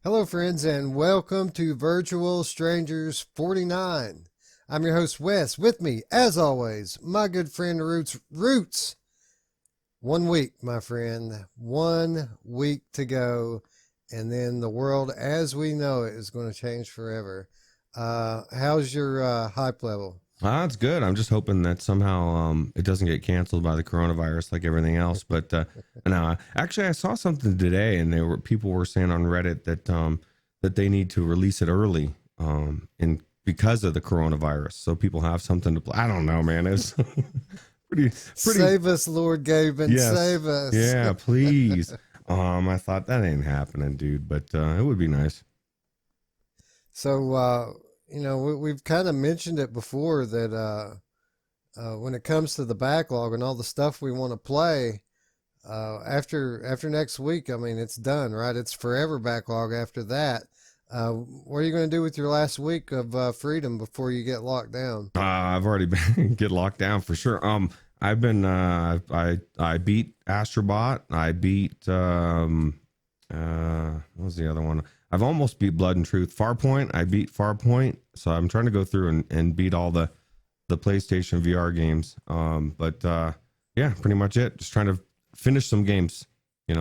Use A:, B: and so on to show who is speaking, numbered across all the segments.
A: Hello, friends, and welcome to Virtual Strangers 49. I'm your host, Wes. With me, as always, my good friend Roots. Roots, 1 week, my friend. 1 week to go, and then the world as we know it is going to change forever. How's your hype level?
B: It's good. I'm just hoping that somehow it doesn't get canceled by the coronavirus like everything else. But no, actually, I saw something today, and people were saying on Reddit that they need to release it early in because of the coronavirus, so people have something to play. I don't know, man. It's pretty.
A: Save us, Lord Gaben,
B: Yes,
A: save us.
B: yeah, please. I thought that ain't happening, dude, but it would be nice.
A: So, we've kind of mentioned it before that when it comes to the backlog and all the stuff we want to play, after next week, I mean, it's done, right? It's forever backlog after that. What are you going to do with your last week of freedom before you get locked down?
B: I've already been get locked down for sure. I've been I beat Astrobot. I beat what was the other one? I've almost beat Blood and Truth. Farpoint. I beat Farpoint. So I'm trying to go through and beat all the PlayStation VR games. Yeah, pretty much it. Just trying to finish some games.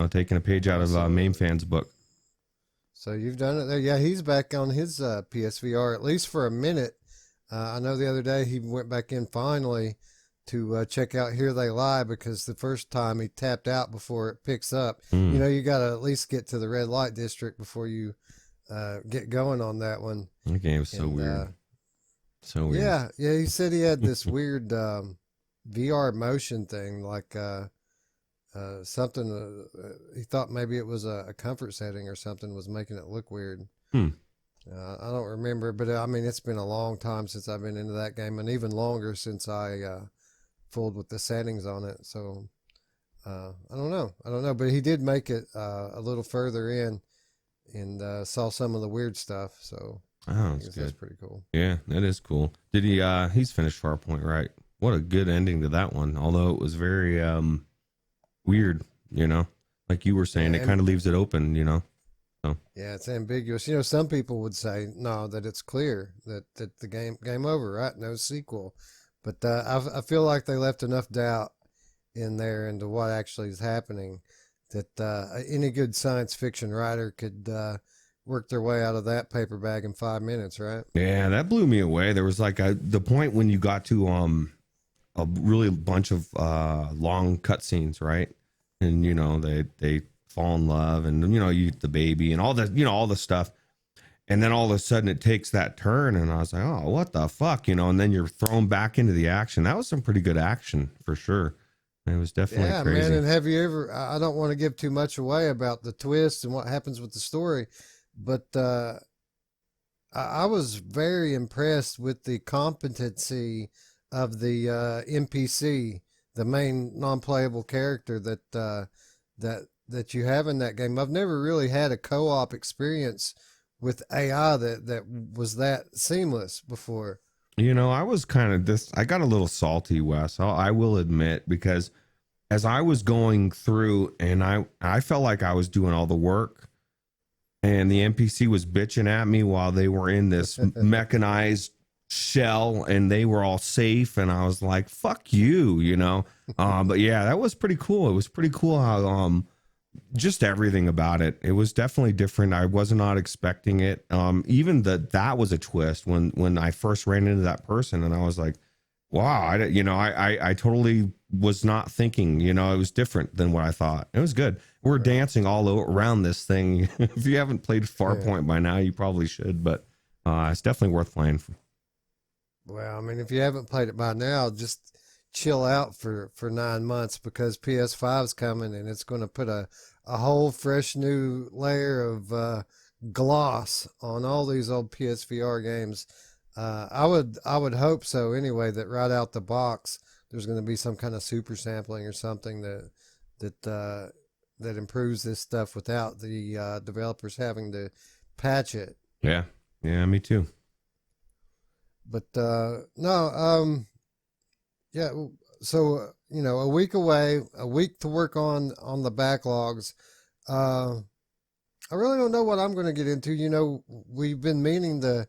B: Taking a page out of Mamefan's book.
A: So you've done it there. Yeah, he's back on his PSVR at least for a minute. I know the other day he went back in finally to check out Here They Lie because the first time he tapped out before it picks up.
B: Mm,
A: You got to at least get to the red light district before you get going on that one.
B: that game's so
A: And
B: weird. So weird.
A: yeah, he said he had this weird VR motion thing, like something. He thought maybe it was a comfort setting or something was making it look weird.
B: Hmm.
A: I don't remember, but I mean, it's been a long time since I've been into that game, and even longer since I fooled with the settings on it. So I don't know. But he did make it a little further in and saw some of the weird stuff. So
B: Oh,
A: I
B: that's
A: guess that's
B: good.
A: pretty cool.
B: Yeah, that is cool. Did he he's finished Farpoint, right? What a good ending to that one. Although it was very weird, Like you were
A: Yeah,
B: saying, it kind of leaves it open. So
A: yeah, it's ambiguous. Some people would say no, that it's clear that the game over, right? No sequel. But I feel like they left enough doubt in there into what actually is happening that any good science fiction writer could work their way out of that paper bag in 5 minutes, right?
B: yeah, that blew me away. There was like the point when you got to a really bunch of long cutscenes, right? And they fall in love, and you eat the baby and all the all the stuff. And then all of a sudden it takes that turn, and I was like, oh, what the fuck, and then you're thrown back into the action. That was some pretty good action for sure. It was definitely
A: Yeah, man.
B: crazy.
A: And have you ever? I don't want to give too much away about the twist and what happens with the story, but I was very impressed with the competency of the NPC, the main non-playable character that you have in that game. I've never really had a co-op experience with AI that was that seamless before.
B: I was kind of this. I got a little salty, Wes. I will admit, because as I was going through, and I felt like I was doing all the work, and the NPC was bitching at me while they were in this mechanized shell, and they were all safe, and I was like, "Fuck you," But yeah, that was pretty cool. It was pretty cool how just everything about it. It was definitely different. I was not expecting it. Even that was a twist when I first ran into that person, and I was like, wow, I totally was not thinking, it was different than what I thought. It was good. We're
A: Right.
B: dancing all around this thing. If you haven't played
A: Yeah.
B: Farpoint by now, you probably should, but it's definitely worth playing.
A: Well, I mean, if you haven't played it by now, just chill out for 9 months because PS5's coming and it's going to put a whole fresh new layer of gloss on all these old PSVR games. I would hope so anyway. That right out the box, there's going to be some kind of super sampling or something that improves this stuff without the developers having to patch it.
B: Yeah. Yeah, me too.
A: But no, yeah. So a week away, a week to work on the backlogs. Uh, I really don't know what I'm going to get into. You know, we've been meaning to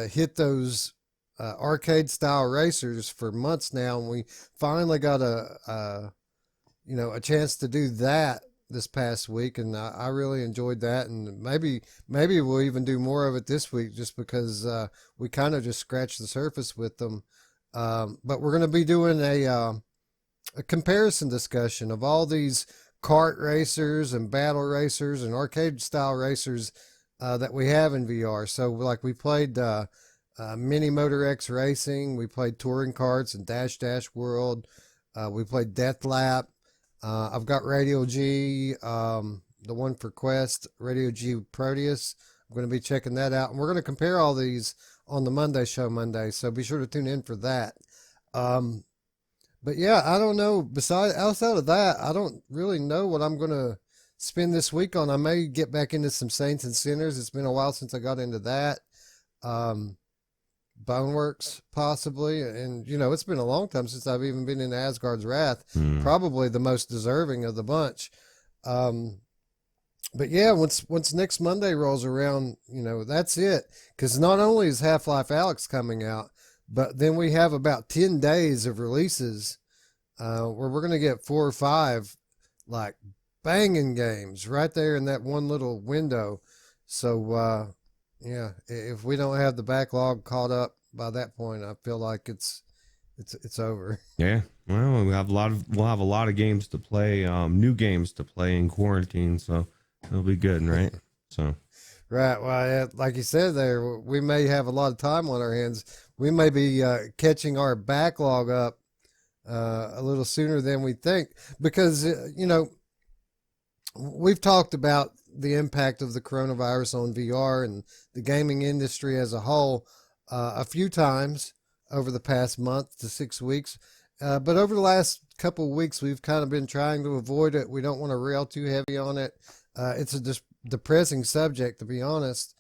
A: hit those arcade style racers for months now, and we finally got a chance to do that this past week, and I really enjoyed that. And maybe we'll even do more of it this week, just because we kind of just scratched the surface with them. But we're going to be doing a comparison discussion of all these kart racers and battle racers and arcade style racers that we have in VR. So like we played Mini Motor X Racing, we played Touring Karts and Dash Dash World, we played Death Lap. I've got Radio G, the one for Quest, Radio G Proteus. I'm going to be checking that out, and we're going to compare all these on the Monday show Monday. So be sure to tune in for that. But yeah, I don't know. Outside of that, I don't really know what I'm going to spend this week on. I may get back into some Saints and Sinners. It's been a while since I got into that. Boneworks, possibly. And, you know, it's been a long time since I've even been in Asgard's Wrath. Probably the most deserving of the bunch. But yeah, once next Monday rolls around, you know, that's it. Because not only is Half-Life Alyx coming out, but then we have about 10 days of releases where we're going to get 4 or 5 like banging games right there in that one little window. So yeah, if we don't have the backlog caught up by that point, I feel like it's over.
B: Yeah. Well, we'll have a lot of games to play, new games to play in quarantine, so it'll be good, right? So
A: right. Well, like you said there, we may have a lot of time on our hands. We may be catching our backlog up a little sooner than we think, because you know, we've talked about the impact of the coronavirus on VR and the gaming industry as a whole a few times over the past month to 6 weeks. But over the last couple of weeks, we've kind of been trying to avoid it. We don't want to rail too heavy on it. It's a depressing subject, to be honest.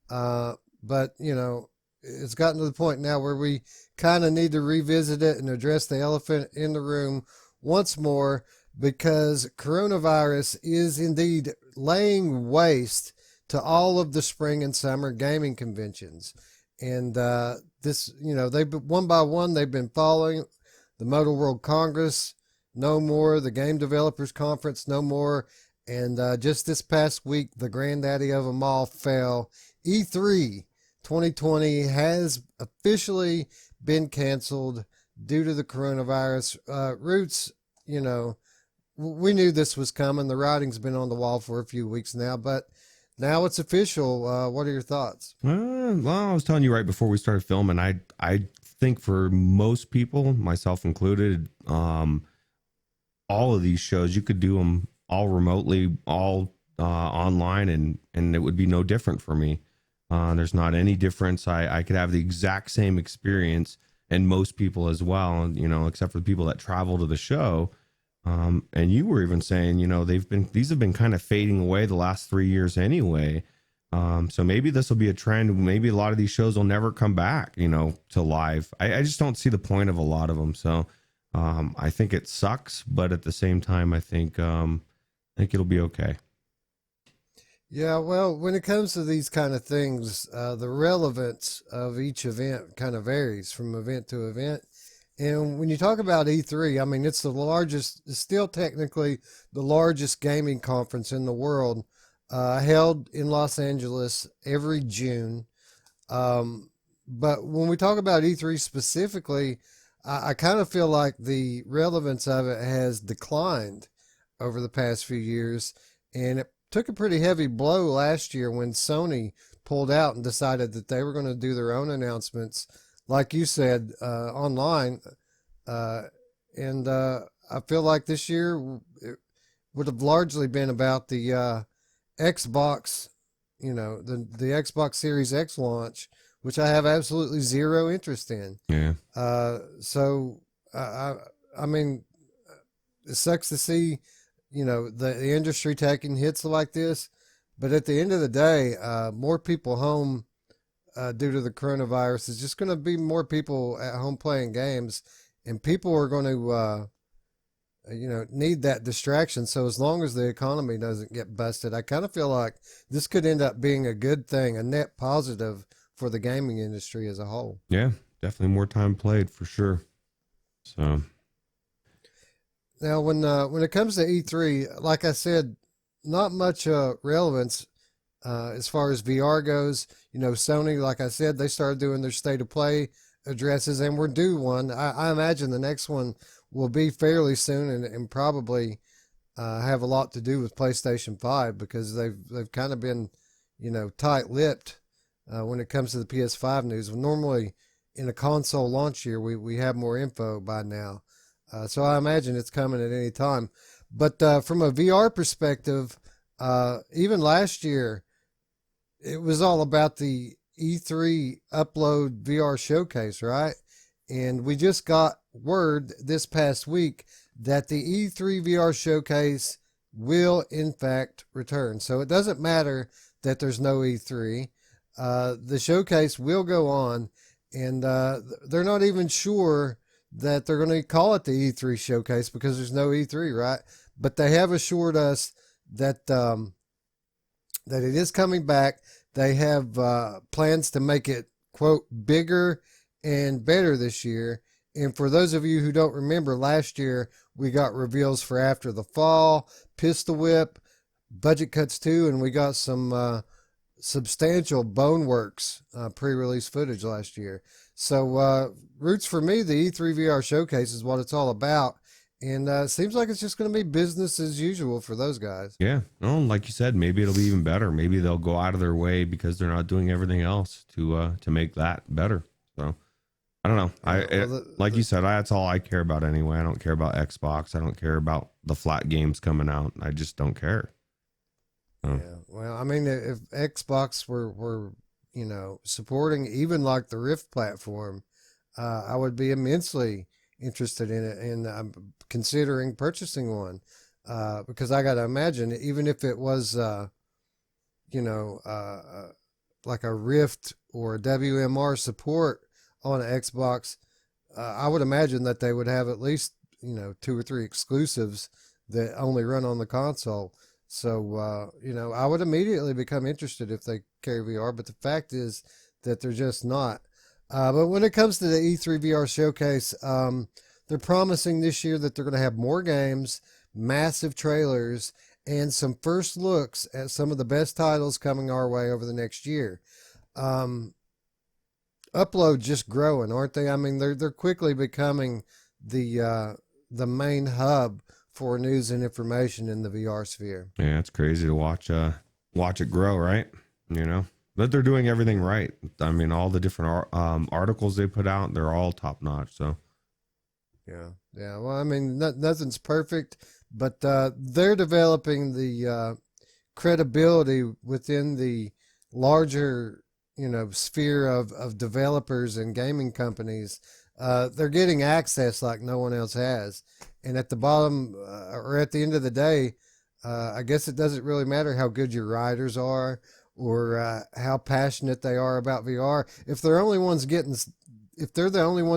A: But, you know, it's gotten to the point now where we kind of need to revisit it and address the elephant in the room once more, because coronavirus is indeed laying waste to all of the spring and summer gaming conventions. And this, you know, they've one by one, they've been following the Motor World Congress, no more, the Game Developers Conference, no more. And just this past week, the granddaddy of them all fell. E3 2020 has officially been canceled due to the coronavirus. Roots, you know, we knew this was coming. The writing's been on the wall for a few weeks now, but now it's official. What are your thoughts?
B: well, I was telling you right before we started filming, I think for most people, myself included, all of these shows, you could do them all remotely, all online, and it would be no different for me. There's not any difference. I could have the exact same experience, and most people as well, you know, except for the people that travel to the show. And you were even saying, you know, these have been kind of fading away the last 3 years anyway. So maybe this will be a trend. Maybe a lot of these shows will never come back, you know, to live. I just don't see the point of a lot of them. So I think it sucks, but at the same time, I think it'll be okay.
A: Yeah, well, when it comes to these kind of things, the relevance of each event kind of varies from event to event. And when you talk about E3, I mean, it's it's still technically the largest gaming conference in the world, held in Los Angeles every June. But when we talk about E3 specifically, I kind of feel like the relevance of it has declined over the past few years. And it took a pretty heavy blow last year when Sony pulled out and decided that they were going to do their own announcements, like you said, online. And I feel like this year it would have largely been about the Xbox, you know, the Xbox Series X launch, which I have absolutely zero interest in.
B: Yeah.
A: So I mean, it sucks to see, you know, the industry taking hits like this, but at the end of the day, more people home due to the coronavirus is just going to be more people at home playing games, and people are going to need that distraction. So as long as the economy doesn't get busted, I kind of feel like this could end up being a good thing, a net positive for the gaming industry as a whole.
B: Yeah, definitely more time played for sure. So
A: now, when it comes to E3, like I said, not much relevance as far as VR goes. Sony, like I said, they started doing their state of play addresses, and we're due one. I imagine the next one will be fairly soon, and probably have a lot to do with PlayStation 5, because they've kind of been, tight-lipped when it comes to the PS5 news. Normally, in a console launch year, we have more info by now. So I imagine it's coming at any time. But from a VR perspective, even last year, it was all about the E3 Upload VR showcase, right? And we just got word this past week that the E3 VR showcase will in fact return. So it doesn't matter that there's no E3. The showcase will go on, and they're not even sure that they're going to call it the E3 showcase because there's no E3, right? But they have assured us that that it is coming back. They have plans to make it, quote, bigger and better this year. And for those of you who don't remember, last year we got reveals for After the Fall, Pistol Whip, Budget Cuts 2, and we got some substantial Boneworks pre-release footage last year. So Roots, for me, the E3 VR showcase is what it's all about. And it seems like it's just going to be business as usual for those guys.
B: yeah, no, like you said, maybe it'll be even better. Maybe they'll go out of their way because they're not doing everything else to make that better. So I don't know. Like you said, that's all I care about anyway. I don't care about Xbox. I don't care about the flat games coming out. I just don't care.
A: Yeah. Well, I mean, if Xbox were supporting even like the Rift platform, I would be immensely interested in it, and I'm considering purchasing one because I got to imagine, even if it was like a Rift or a WMR support on Xbox, I would imagine that they would have at least 2 or 3 exclusives that only run on the console. So I would immediately become interested if they carry VR, but the fact is that they're just not. But when it comes to the E3 VR showcase, they're promising this year that they're going to have more games, massive trailers, and some first looks at some of the best titles coming our way over the next year. Upload just growing, aren't they? I mean, they're quickly becoming the main hub for news and information in the VR sphere.
B: Yeah, it's crazy to watch it grow, right? But they're doing everything right. I mean, all the different articles they put out, they're all top notch. So
A: yeah. Well, I mean, nothing's perfect, but they're developing the credibility within the larger sphere of developers and gaming companies. They're getting access like no one else has, and at the bottom or at the end of the day, I guess it doesn't really matter how good your writers are or how passionate they are about VR. If they're the only ones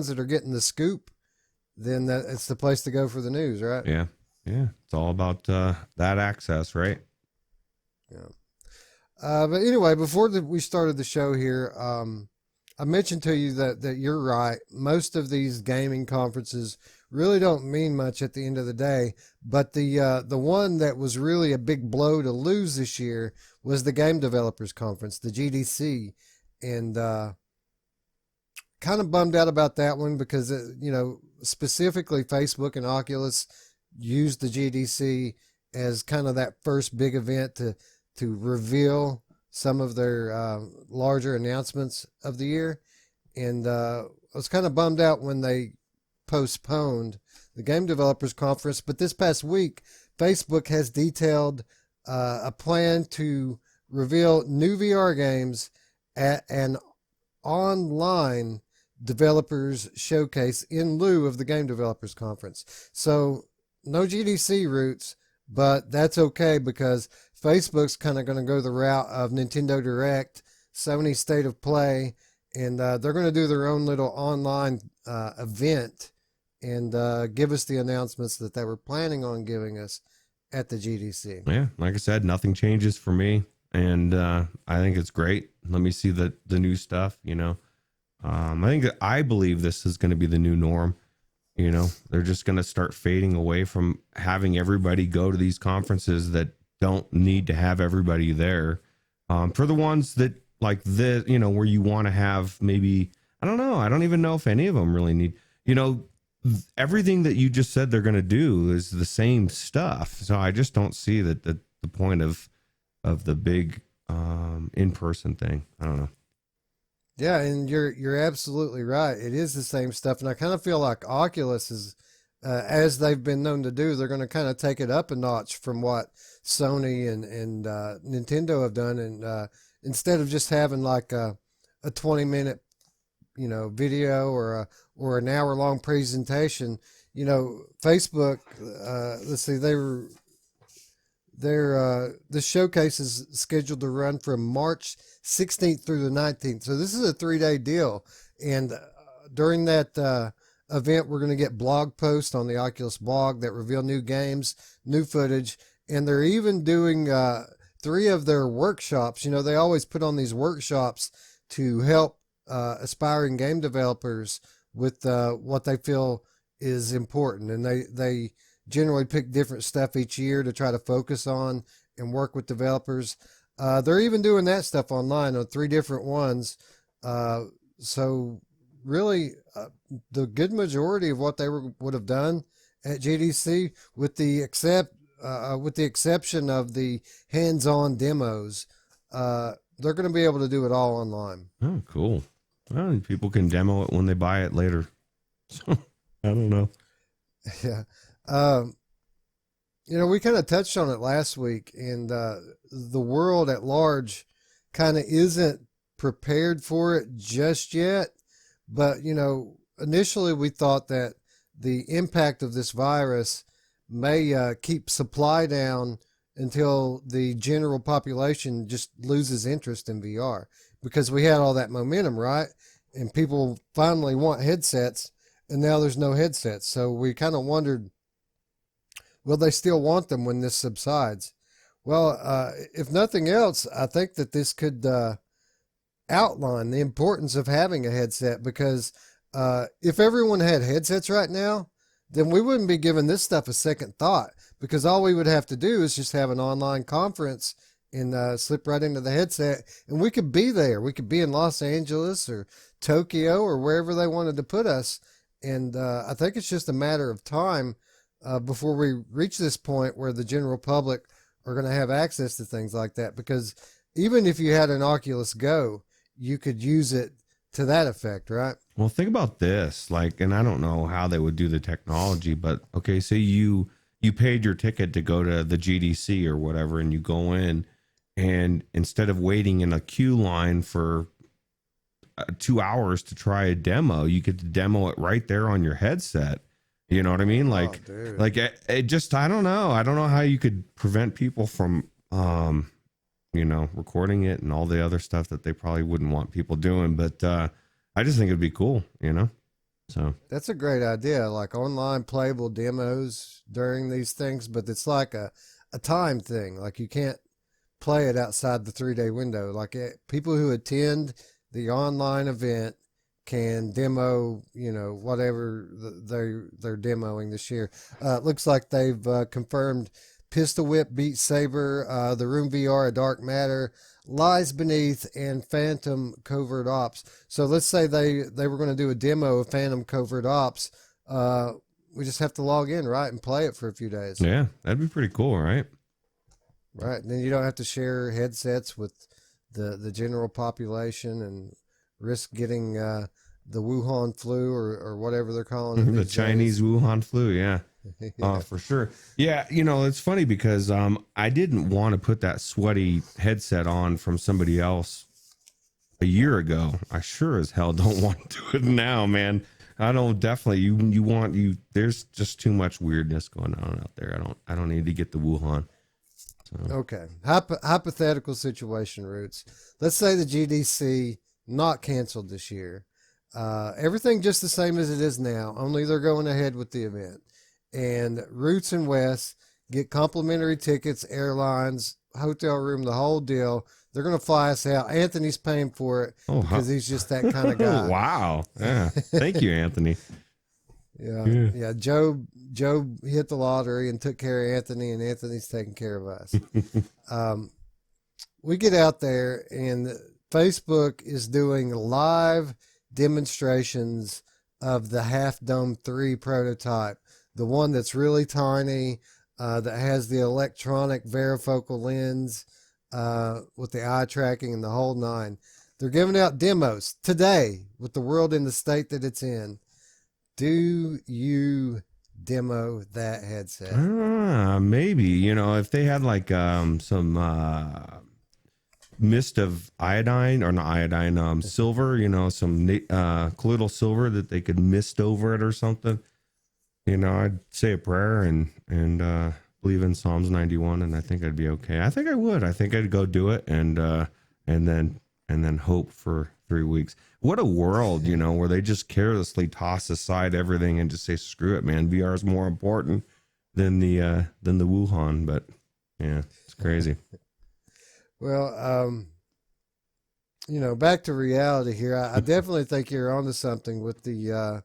A: that are getting the scoop, then it's the place to go for the news, right?
B: yeah, it's all about that access, right?
A: Yeah. But anyway, before we started the show here, I mentioned to you that you're right. Most of these gaming conferences really don't mean much at the end of the day. But the one that was really a big blow to lose this year was the Game Developers Conference, the GDC, and kind of bummed out about that one because specifically Facebook and Oculus used the GDC as kind of that first big event to reveal some of their larger announcements of the year. And I was kind of bummed out when they postponed the Game Developers Conference. But this past week, Facebook has detailed a plan to reveal new VR games at an online developers showcase in lieu of the Game Developers Conference. So no GDC Roots, but that's okay because Facebook's kind of going to go the route of Nintendo Direct, Sony State of Play, and they're going to do their own little online event and give us the announcements that they were planning on giving us at the GDC.
B: Yeah, like I said, nothing changes for me, and I think it's great. Let me see the new stuff. I believe this is going to be the new norm. They're just going to start fading away from having everybody go to these conferences that don't need to have everybody there. For the ones that like this, where you want to have maybe, I don't know. I don't even know if any of them really need, everything that you just said they're going to do is the same stuff. So I just don't see that the point of the big in-person thing. I don't know.
A: Yeah, and you're absolutely right. It is the same stuff, and I kind of feel like Oculus is, as they've been known to do, they're going to kind of take it up a notch from what Sony and Nintendo have done, and instead of just having like a 20-minute video or an hour-long presentation, Facebook, let's see, the showcase is scheduled to run from March 16th through the 19th. So this is a 3-day deal. And during that event, we're going to get blog posts on the Oculus blog that reveal new games, new footage. And they're even doing 3 of their workshops. They always put on these workshops to help aspiring game developers with what they feel is important. And they generally pick different stuff each year to try to focus on and work with developers. They're even doing that stuff online on 3 different ones. So really, the good majority of what they would have done at GDC, with the exception of the hands-on demos, they're going to be able to do it all online.
B: Oh, cool. Well, people can demo it when they buy it later. So I don't know.
A: Yeah. We kind of touched on it last week, and the world at large kind of isn't prepared for it just yet. But, initially we thought that the impact of this virus may keep supply down until the general population just loses interest in VR, because we had all that momentum, right? And people finally want headsets, and now there's no headsets. So we kind of wondered, will they still want them when this subsides? Well, if nothing else, I think that this could outline the importance of having a headset, because if everyone had headsets right now, then we wouldn't be giving this stuff a second thought, because all we would have to do is just have an online conference and slip right into the headset, and we could be there. We could be in Los Angeles or Tokyo or wherever they wanted to put us. And I think it's just a matter of time before we reach this point where the general public are going to have access to things like that. Because even if you had an Oculus Go, you could use it to that effect, right?
B: Well, think about this, and I don't know how they would do the technology, but okay, say you paid your ticket to go to the GDC or whatever, and you go in, and instead of waiting in a queue line for 2 hours to try a demo, you get to demo it right there on your headset. You know what I mean? It just, I don't know how you could prevent people from recording it and all the other stuff that they probably wouldn't want people doing. But I just think it'd be cool, So
A: that's a great idea, like online playable demos during these things, but it's like a time thing. Like you can't play it outside the 3-day window. Like people who attend the online event can demo, whatever they're demoing this year. It looks like they've confirmed Pistol Whip, Beat Saber, the Room VR, A Dark Matter, Lies Beneath, and Phantom Covert Ops. So let's say they were going to do a demo of Phantom Covert Ops. We just have to log in, right, and play it for a few days.
B: Yeah, that'd be pretty cool, right?
A: Right, and then you don't have to share headsets with the general population and risk getting the Wuhan flu or whatever they're calling it.
B: The Chinese Wuhan flu, yeah.
A: Yeah.
B: For sure. Yeah, it's funny because I didn't want to put that sweaty headset on from somebody else a year ago. I sure as hell don't want to do it now, man. I don't definitely there's just too much weirdness going on out there. I don't need to get the Wuhan. So.
A: Okay. Hypothetical situation, Roots. Let's say the GDC not canceled this year. Everything just the same as it is now, only they're going ahead with the event. And Roots and Wes get complimentary tickets, airlines, hotel room, the whole deal. They're going to fly us out. Anthony's paying for it
B: Oh,
A: because he's just that kind of guy.
B: wow. Yeah. Thank you, Anthony.
A: Yeah. Joe hit the lottery and took care of Anthony, and Anthony's taking care of us. We get out there, and Facebook is doing live demonstrations of the Half Dome 3 prototype, the one that's really tiny, that has the electronic varifocal lens with the eye tracking and the whole nine. They're giving out demos today with the world in the state that it's in. Do you demo that headset?
B: Maybe, if they had like some mist of iodine, or not iodine, silver, some colloidal silver that they could mist over it or something. I'd say a prayer and believe in Psalms 91, and I think I'd be okay. I think I would. I think I'd go do it and then hope for 3 weeks. What a world, where they just carelessly toss aside everything and just say, screw it, man. VR is more important than the Wuhan. But yeah, it's crazy.
A: Well, back to reality here. I definitely think you're onto something with the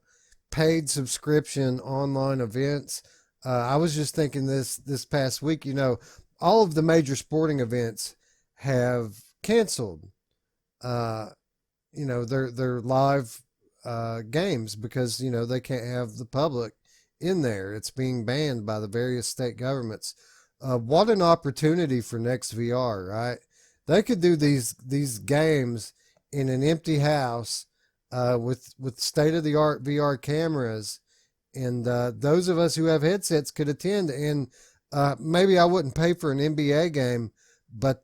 A: paid subscription online events. I was just thinking this past week, all of the major sporting events have canceled their live games because they can't have the public in there. It's being banned by the various state governments. What an opportunity for Next VR, right? They could do these games in an empty house with state of the art VR cameras, and those of us who have headsets could attend. And maybe I wouldn't pay for an NBA game, but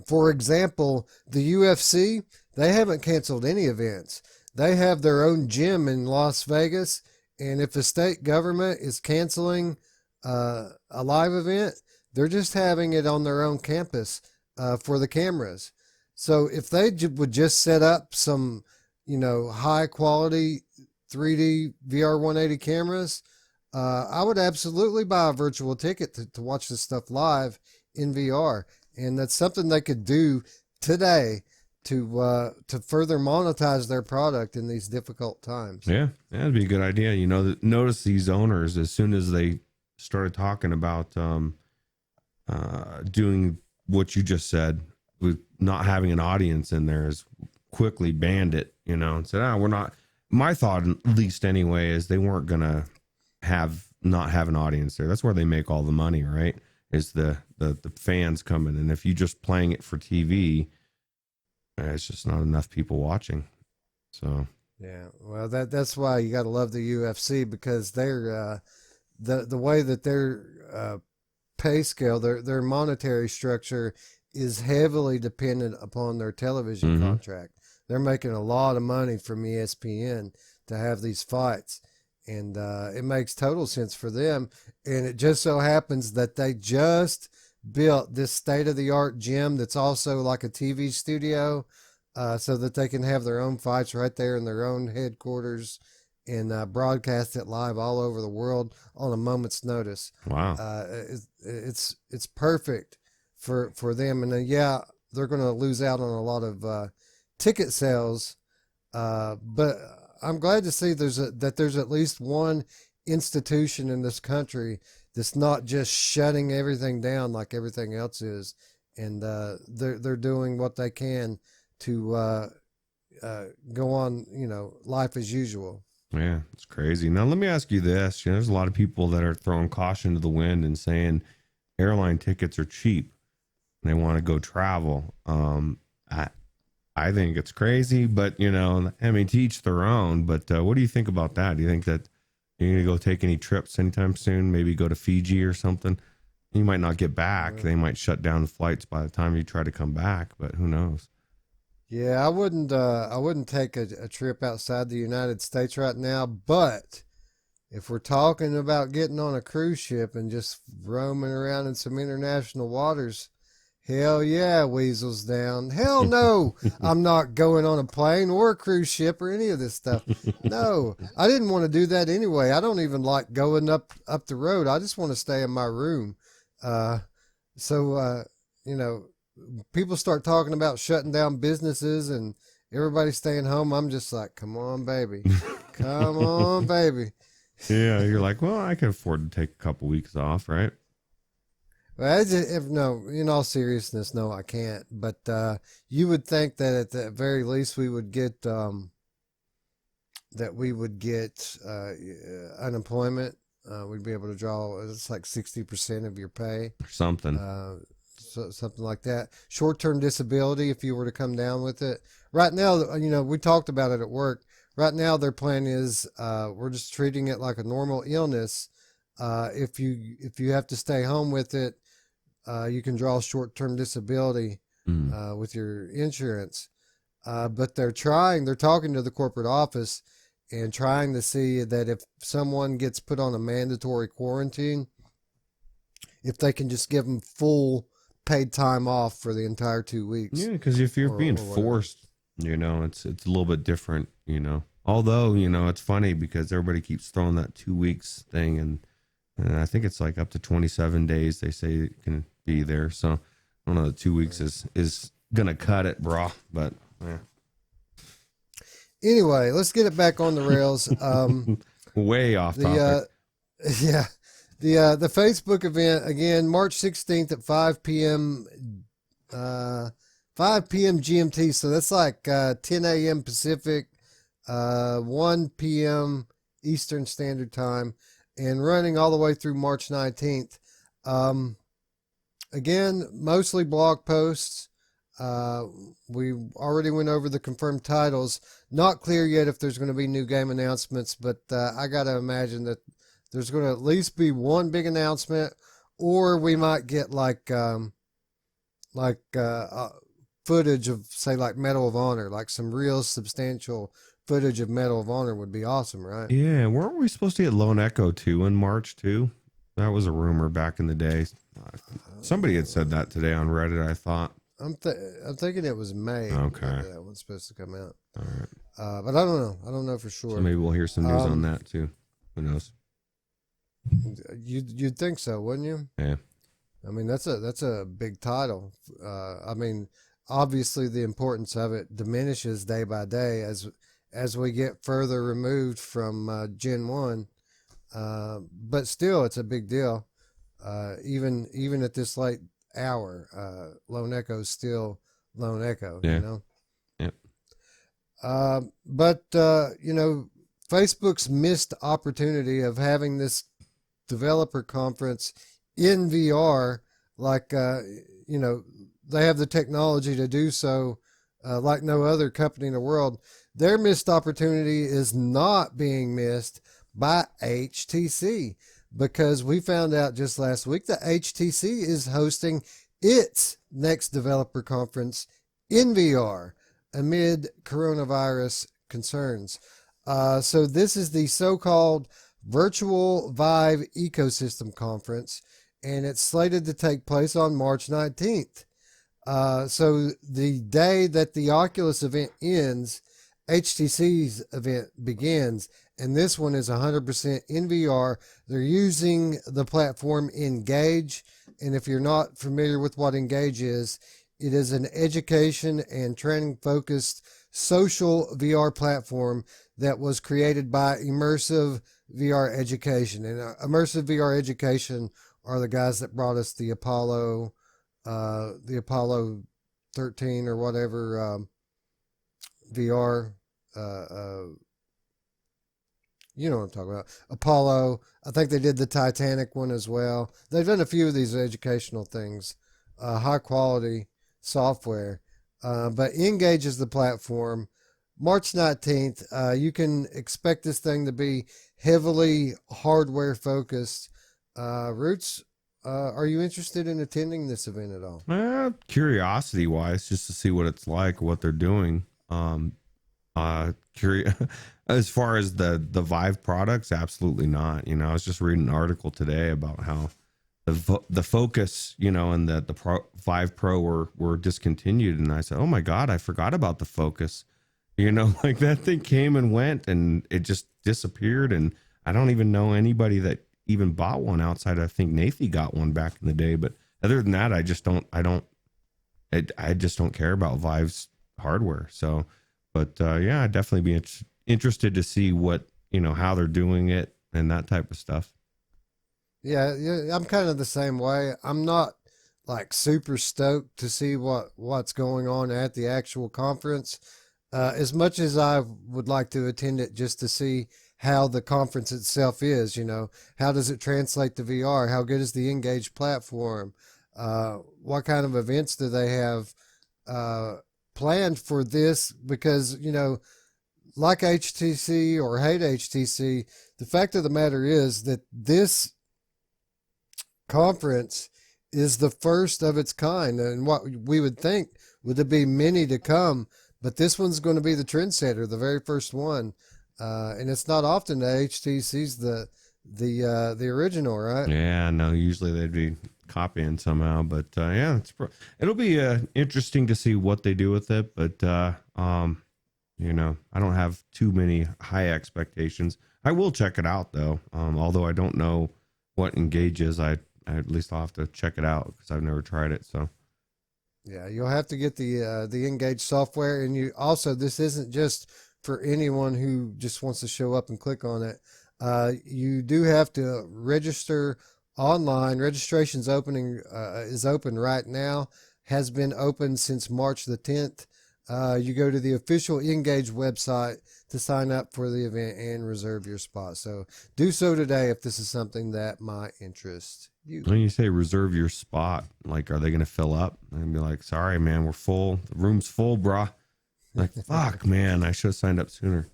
A: for example, the UFC, they haven't canceled any events. They have their own gym in Las Vegas, and if a state government is canceling a live event, they're just having it on their own campus for the cameras. So if they would just set up some, high quality 3D VR 180 cameras, I would absolutely buy a virtual ticket to watch this stuff live in VR. And that's something they could do today to further monetize their product in these difficult times.
B: Yeah, that'd be a good idea. Notice these owners, as soon as they started talking about doing what you just said with not having an audience in there, is quickly banned it, and said, we're not. My thought, at least anyway, is they weren't gonna not have an audience there. That's where they make all the money, right? Is the fans coming, and if you just playing it for TV, it's just not enough people watching. So
A: yeah, well, that's why you got to love the UFC, because they're the way that their pay scale, their monetary structure is heavily dependent upon their television contract. They're making a lot of money from ESPN to have these fights, and it makes total sense for them. And it just so happens that they just built this state-of-the-art gym that's also like a TV studio, so that they can have their own fights right there in their own headquarters and broadcast it live all over the world on a moment's notice.
B: Wow.
A: It's perfect for them. And yeah, they're going to lose out on a lot of ticket sales, but I'm glad to see that there's at least one institution in this country that's not just shutting everything down like everything else is, and they're doing what they can to go on, life as usual.
B: Yeah, it's crazy. Now let me ask you this: there's a lot of people that are throwing caution to the wind and saying airline tickets are cheap and they want to go travel. I think it's crazy, but to each their own. But what do you think about that? Do you think that you're going to go take any trips anytime soon? Maybe go to Fiji or something? You might not get back. They might shut down the flights by the time you try to come back, but who knows?
A: Yeah, I wouldn't take a trip outside the United States right now, but if we're talking about getting on a cruise ship and just roaming around in some international waters, Hell yeah, Weasel's down. Hell no, I'm not going on a plane or a cruise ship or any of this stuff. No, I didn't want to do that anyway. I don't even like going up the road. I just want to stay in my room. Uh, so you know, people start talking about shutting down businesses and everybody staying home. I'm just like, come on, baby, come on, baby.
B: Yeah, you're like, well, I can afford to take a couple weeks off, right?
A: Well, if no, in all seriousness, no, I can't. But you would think that at the very least we would get unemployment. We'd be able to draw. It's like 60% of your pay,
B: Or something.
A: so something like that. Short-term disability, if you were to come down with it. Right now, we talked about it at work. Right now, their plan is we're just treating it like a normal illness. If you have to stay home with it, you can draw short-term disability with your insurance. But they're talking to the corporate office and trying to see that if someone gets put on a mandatory quarantine, if they can just give them full paid time off for the entire 2 weeks.
B: Yeah, because if you're being forced, it's a little bit different, Although, it's funny because everybody keeps throwing that 2 weeks thing, and I think it's like up to 27 days they say it can be there. So I don't know, the 2 weeks is gonna cut it, bro. But yeah.
A: Anyway, let's get it back on the rails.
B: Way off topic.
A: The Facebook event again, March 16th at 5 p.m. 5 p.m. GMT. So that's like 10 a.m. Pacific, 1 p.m. Eastern Standard Time, and running all the way through March 19th. Again, mostly blog posts. We already went over the confirmed titles. Not clear yet if there's going to be new game announcements, but I got to imagine that there's going to at least be one big announcement, or we might get like footage of, say, like Medal of Honor, like some real substantial footage of Medal of Honor would be awesome, right?
B: Yeah, weren't we supposed to get Lone Echo 2 in March too? That was a rumor back in the day. Somebody had said that today on Reddit, I thought.
A: I'm thinking it was May.
B: Okay.
A: That one's supposed to come out.
B: All right.
A: But I don't know. I don't know for sure.
B: So maybe we'll hear some news on that too. Who knows?
A: You'd think so, wouldn't you?
B: Yeah.
A: I mean, that's a big title. I mean, obviously the importance of it diminishes day by day as we get further removed from Gen 1. But still, it's a big deal. Even at this late hour, Lone Echo is still Lone Echo,
B: Yeah.
A: But Facebook's missed opportunity of having this developer conference in VR, like, they have the technology to do so, like no other company in the world. Their missed opportunity is not being missed by HTC, because we found out just last week that HTC is hosting its next developer conference in VR amid coronavirus concerns. So this is the so-called Virtual Vive Ecosystem Conference, and it's slated to take place on March 19th. So the day that the Oculus event ends, HTC's event begins, and this one is 100% in VR. They're using the platform Engage, and if you're not familiar with what Engage is, it is an education and training focused social VR platform that was created by Immersive VR Education. And Immersive VR Education are the guys that brought us the Apollo 13 or whatever VR. You know what I'm talking about. Apollo. I think they did the Titanic one as well. They've done a few of these educational things. High quality software. But Engage is the platform. March 19th, you can expect this thing to be heavily hardware focused. Roots, are you interested in attending this event at all?
B: Curiosity wise, just to see what it's like, what they're doing. As far as the Vive products, absolutely not. I was just reading an article today about how the Focus, and the Vive Pro were discontinued, and I said, oh my god, I forgot about the Focus. Like that thing came and went, and it just disappeared, and I don't even know anybody that even bought one outside. I think Nathy got one back in the day, but other than that, I just don't care about Vive's hardware. So, but yeah, I'd definitely be interested to see what, how they're doing it and that type of stuff.
A: Yeah, I'm kind of the same way. I'm not like super stoked to see what's going on at the actual conference. As much as I would like to attend it just to see how the conference itself is, how does it translate to VR? How good is the Engage platform? What kind of events do they have planned for this? Because, like HTC or hate HTC, the fact of the matter is that this conference is the first of its kind, and what we would think would there be many to come, but this one's going to be the trendsetter, the very first one, and it's not often that HTC's the original, right?
B: Yeah, no, usually they'd be copying somehow, but yeah, it'll be interesting to see what they do with it, but I don't have too many high expectations. I will check it out though, although I don't know what Engage is. At least I'll have to check it out because I've never tried it. So
A: yeah, you'll have to get the Engage software, and you also, this isn't just for anyone who just wants to show up and click on it. You do have to register online. Registration's opening is open right now. Has been open since March the 10th. You go to the official Engage website to sign up for the event and reserve your spot. So do so today if this is something that might interest you.
B: When you say reserve your spot, like, are they going to fill up? And be like, sorry, man, we're full. The room's full, brah. Like, fuck, man, I should have signed up sooner.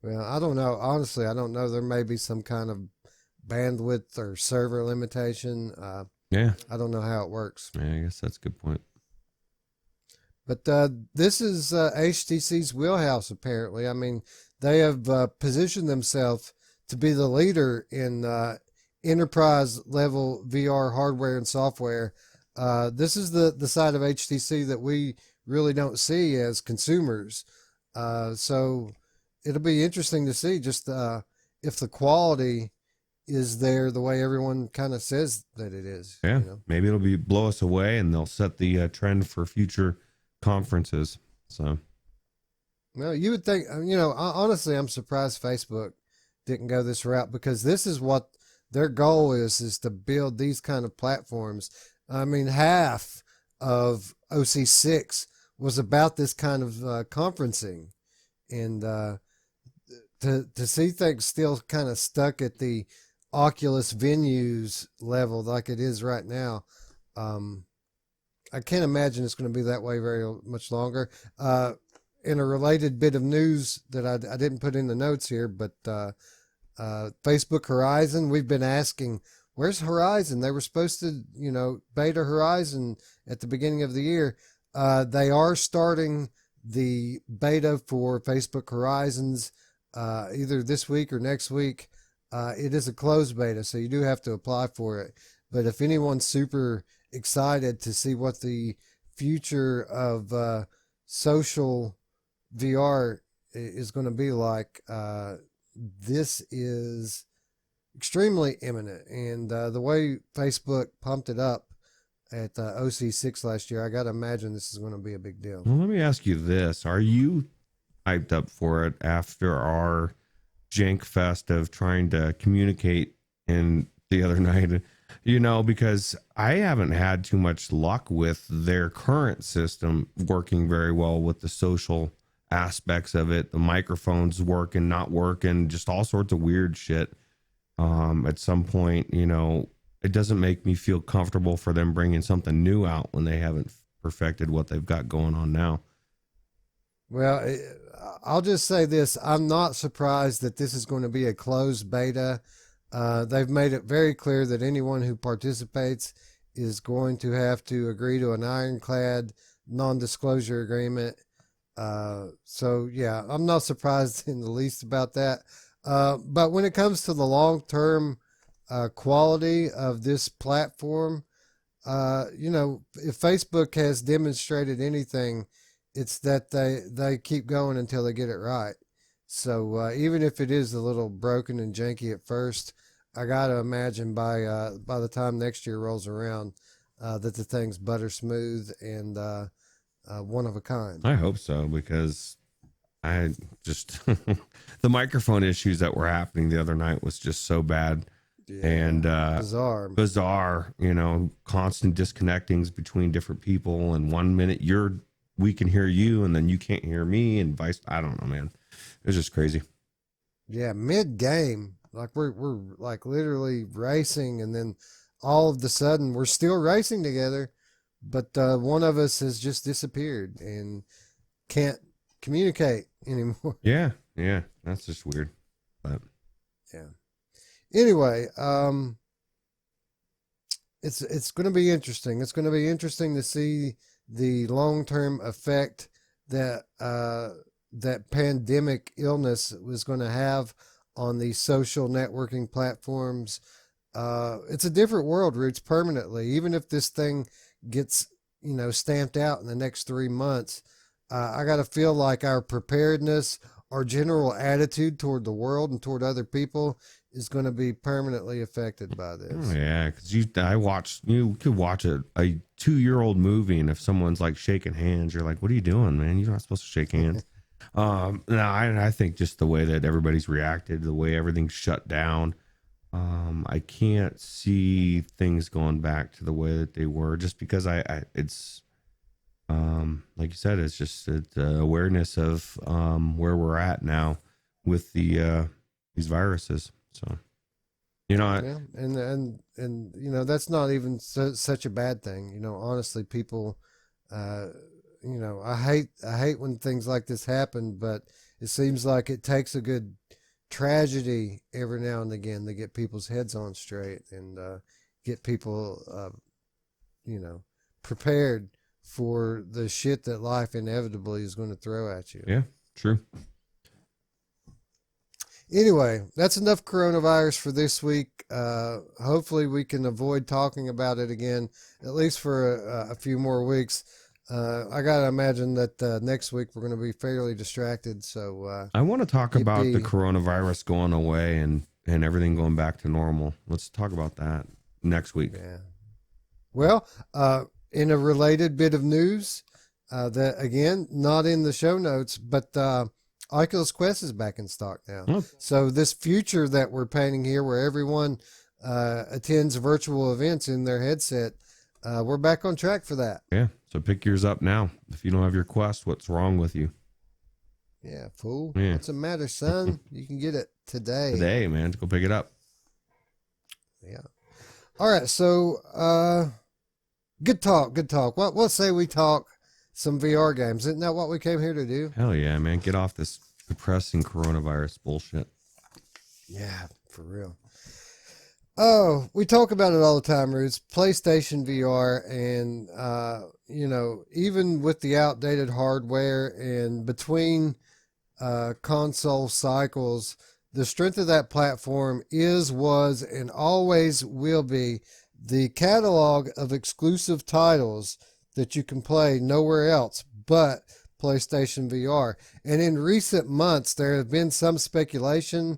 A: Well, I don't know. Honestly, I don't know. There may be some kind of bandwidth or server limitation.
B: Yeah.
A: I don't know how it works.
B: Yeah, I guess that's a good point.
A: But this is HTC's wheelhouse, apparently. I mean, they have positioned themselves to be the leader in enterprise level VR hardware and software. This is the side of HTC that we really don't see as consumers. So it'll be interesting to see just if the quality is there the way everyone kind of says that it is.
B: Yeah, maybe it'll blow us away, and they'll set the trend for future conferences. So,
A: well, you would think, honestly, I'm surprised Facebook didn't go this route, because this is what their goal is to build these kind of platforms. I mean, half of OC6 was about this kind of conferencing, and to see things still kind of stuck at the Oculus venues level like it is right now, I can't imagine it's going to be that way very much longer. In a related bit of news that I didn't put in the notes here, but Facebook Horizon, we've been asking, where's Horizon? They were supposed to, beta Horizon at the beginning of the year. They are starting the beta for Facebook Horizons either this week or next week. It is a closed beta, so you do have to apply for it. But if anyone's super excited to see what the future of social VR is going to be like, this is extremely imminent. And the way Facebook pumped it up at OC6 last year, I got to imagine this is going to be a big deal.
B: Well, let me ask you this. Are you hyped up for it after our jank fest of trying to communicate in the other night? Because I haven't had too much luck with their current system working very well with the social aspects of it. The microphones working, not working, just all sorts of weird shit. At some point, it doesn't make me feel comfortable for them bringing something new out when they haven't perfected what they've got going on now.
A: Well, I'll just say this. I'm not surprised that this is going to be a closed beta. They've made it very clear that anyone who participates is going to have to agree to an ironclad non-disclosure agreement. So yeah, I'm not surprised in the least about that. But when it comes to the long-term quality of this platform. If Facebook has demonstrated anything, it's that they keep going until they get it right. So even if it is a little broken and janky at first, I gotta imagine by the time next year rolls around, that the thing's butter smooth and one of a kind.
B: I hope so, because I just the microphone issues that were happening the other night was just so bad.
A: Yeah,
B: and
A: bizarre,
B: constant disconnectings between different people, and 1 minute we can hear you and then you can't hear me, and vice. I don't know, man. It was just crazy.
A: Yeah, mid game, like we're like literally racing, and then all of the sudden we're still racing together, but one of us has just disappeared and can't communicate anymore.
B: Yeah, that's just weird. But
A: yeah. Anyway, it's going to be interesting. It's going to be interesting to see the long-term effect that that pandemic illness was going to have on the social networking platforms. It's a different world, Roots, permanently. Even if this thing gets stamped out in the next 3 months, I got to feel like our preparedness, our general attitude toward the world and toward other people is going to be permanently affected by this.
B: oh, yeah, because you could watch a 2-year-old movie, and if someone's like shaking hands, you're like, what are you doing, man? You're not supposed to shake hands. No, I think just the way that everybody's reacted, the way everything's shut down, I can't see things going back to the way that they were, just because it's like you said, it's just awareness of where we're at now with these viruses. So,
A: yeah, and that's not even such a bad thing. Honestly, people, I hate when things like this happen, but it seems like it takes a good tragedy every now and again to get people's heads on straight and get people, prepared for the shit that life inevitably is going to throw at you.
B: Yeah, true.
A: Anyway, that's enough coronavirus for this week. Hopefully we can avoid talking about it again, at least for a few more weeks. I got to imagine that next week we're going to be fairly distracted. So
B: I want to talk about the coronavirus going away and everything going back to normal. Let's talk about that next week.
A: Yeah. Well, in a related bit of news, that again, not in the show notes, but Oculus Quest is back in stock now.
B: Oh.
A: So this future that we're painting here, where everyone attends virtual events in their headset, we're back on track for that.
B: Yeah. So pick yours up now. If you don't have your Quest, what's wrong with you?
A: Yeah, fool.
B: Yeah.
A: What's the matter, son? You can get it today.
B: Today, man. Go pick it up.
A: Yeah. All right. So, good talk. Good talk. What say we talk some VR games? Isn't that what we came here to do?
B: Hell yeah, man. Get off this depressing coronavirus bullshit.
A: Yeah, for real. Oh, we talk about it all the time, Roots. PlayStation VR, and even with the outdated hardware and between console cycles, the strength of that platform was, and always will be the catalog of exclusive titles that you can play nowhere else but PlayStation VR. And in recent months, there have been some speculation,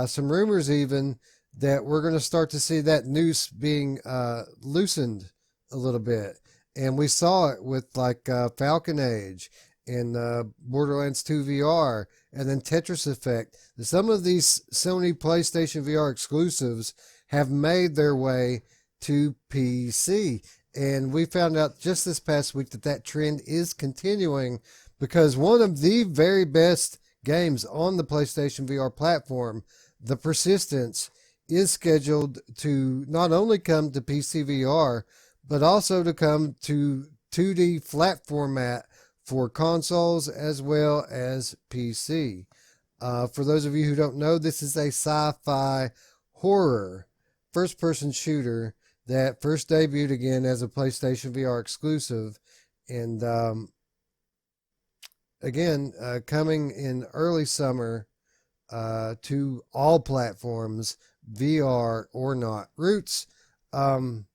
A: some rumors even, that we're going to start to see that noose being loosened a little bit. And we saw it with like Falcon Age and Borderlands 2 VR and then Tetris Effect. Some of these Sony PlayStation VR exclusives have made their way to PC. And we found out just this past week that trend is continuing, because one of the very best games on the PlayStation VR platform, The Persistence, is scheduled to not only come to PCVR, but also to come to 2D flat format for consoles as well as PC. For those of you who don't know, this is a sci-fi horror first-person shooter that first debuted again as a PlayStation VR exclusive, and again coming in early summer to all platforms VR or not. Roots, um,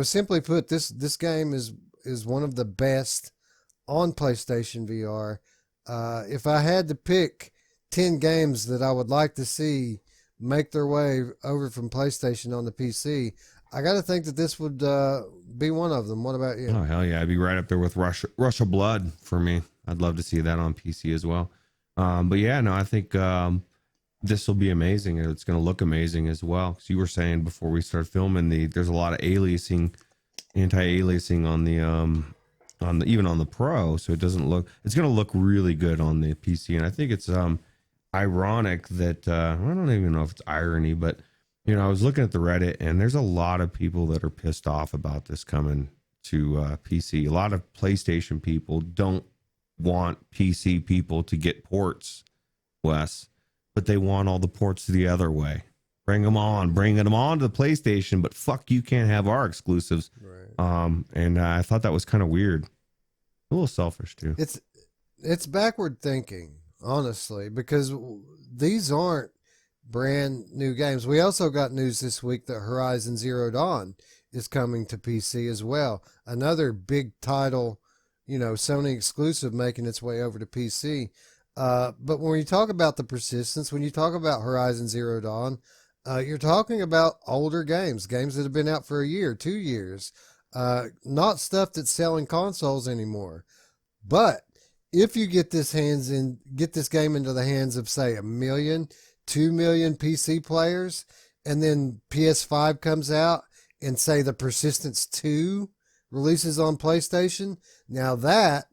A: simply put, this game is one of the best on PlayStation VR. If I had to pick 10 games that I would like to see make their way over from PlayStation on the PC, I got to think that this would be one of them. What about you?
B: Oh hell yeah, I'd be right up there with Russia Blood for me. I'd love to see that on PC as well. But yeah, no, I think this will be amazing, and it's going to look amazing as well. Because you were saying before we started filming, there's a lot of aliasing, anti-aliasing on the even on the Pro, so it doesn't look. It's going to look really good on the PC, and I think it's ironic that I don't even know if it's irony, but I was looking at the Reddit, and there's a lot of people that are pissed off about this coming to PC. A lot of PlayStation people don't want PC people to get ports, Wes, but they want all the ports the other way. Bringing them on to the PlayStation, but fuck, you can't have our exclusives.
A: Right.
B: And I thought that was kind of weird, a little selfish too.
A: It's backward thinking, honestly, because these aren't brand new games. We also got news this week that Horizon Zero Dawn is coming to PC as well. Another big title, Sony exclusive making its way over to PC. But when you talk about the persistence, when you talk about Horizon Zero Dawn, you're talking about older games that have been out for a year, 2 years, not stuff that's selling consoles anymore. But if you get this game into the hands of, say, 1 million, 2 million PC players, and then PS5 comes out and, say, the Persistence 2 releases on PlayStation, now that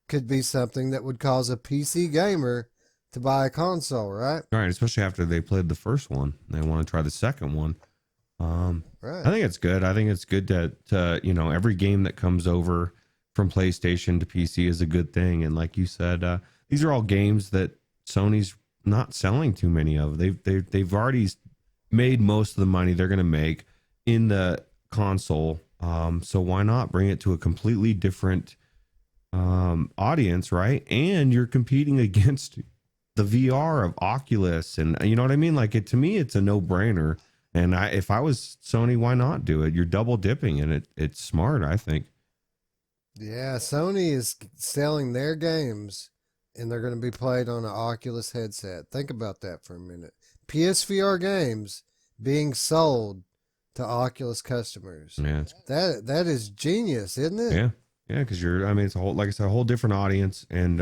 A: could be something that would cause a PC gamer to buy a console, right?
B: Right, especially after they played the first one. They want to try the second one.
A: Right.
B: I think it's good. I think it's good to every game that comes over from PlayStation to PC is a good thing. And like you said, these are all games that Sony's not selling too many of. They've already made most of the money they're going to make in the console. So why not bring it to a completely different audience, right? And you're competing against the VR of Oculus, and you know what I mean? Like, to me, it's a no-brainer. And if I was Sony, why not do it? You're double dipping, and it's smart, I think.
A: Yeah, Sony is selling their games, and they're going to be played on an Oculus headset. Think about that for a minute. PSVR games being sold to Oculus customers.
B: Yeah,
A: That is genius, isn't it?
B: yeah, because it's a whole, like I said, a whole different audience, and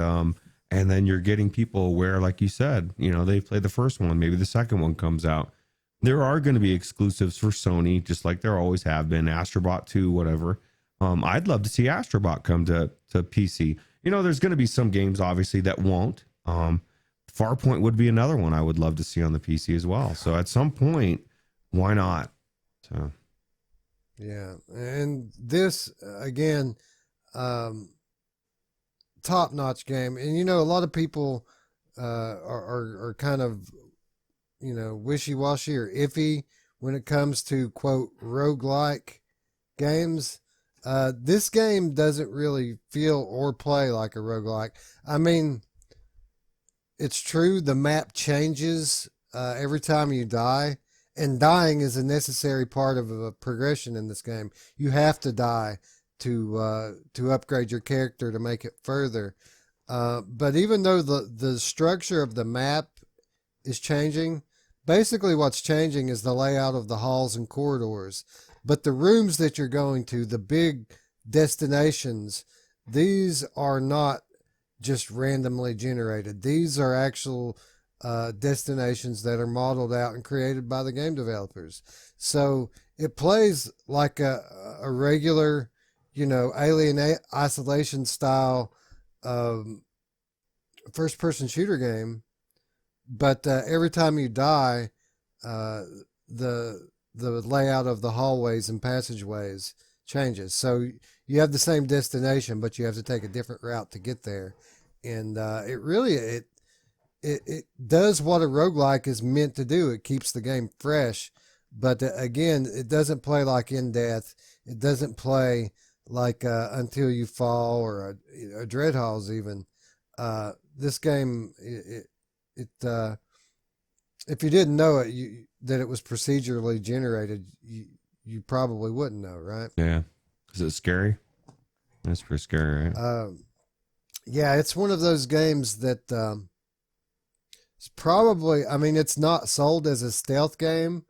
B: then you're getting people aware, like you said, they play the first one, maybe the second one comes out. There are going to be exclusives for Sony, just like there always have been. Astrobot 2, whatever. I'd love to see Astrobot come to PC. There's going to be some games, obviously, that won't. Farpoint would be another one I would love to see on the PC as well. So at some point, why not? So,
A: yeah, and this again, top-notch game, and a lot of people are kind of wishy-washy or iffy when it comes to, quote, roguelike games. This game doesn't really feel or play like a roguelike. I mean, it's true the map changes every time you die, and dying is a necessary part of a progression in this game. You have to die to upgrade your character to make it further. But even though the structure of the map is changing, basically what's changing is the layout of the halls and corridors. But the rooms that you're going to, the big destinations, these are not just randomly generated. These are actual destinations that are modeled out and created by the game developers. So it plays like a regular, Alien Isolation style first-person shooter game. But every time you die, the layout of the hallways and passageways changes. So you have the same destination, but you have to take a different route to get there. And it does what a roguelike is meant to do. It keeps the game fresh. But again, it doesn't play like In Death. It doesn't play like Until You Fall or Dread Halls even. This game, if you didn't know it, that it was procedurally generated, you probably wouldn't know, right?
B: Yeah. Is it scary? That's pretty scary, right?
A: Yeah, it's one of those games that it's probably, I mean, it's not sold as a stealth game,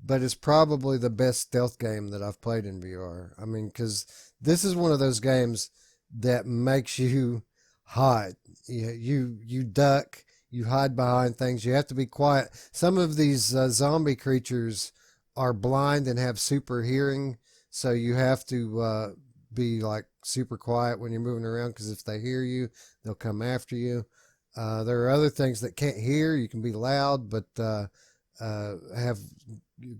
A: but it's probably the best stealth game that I've played in VR. I mean, because this is one of those games that makes you hide. You duck, you hide behind things. You have to be quiet. Some of these zombie creatures are blind and have super hearing, so you have to be like super quiet when you're moving around, because if they hear you, they'll come after you. There are other things that can't hear. You can be loud, but have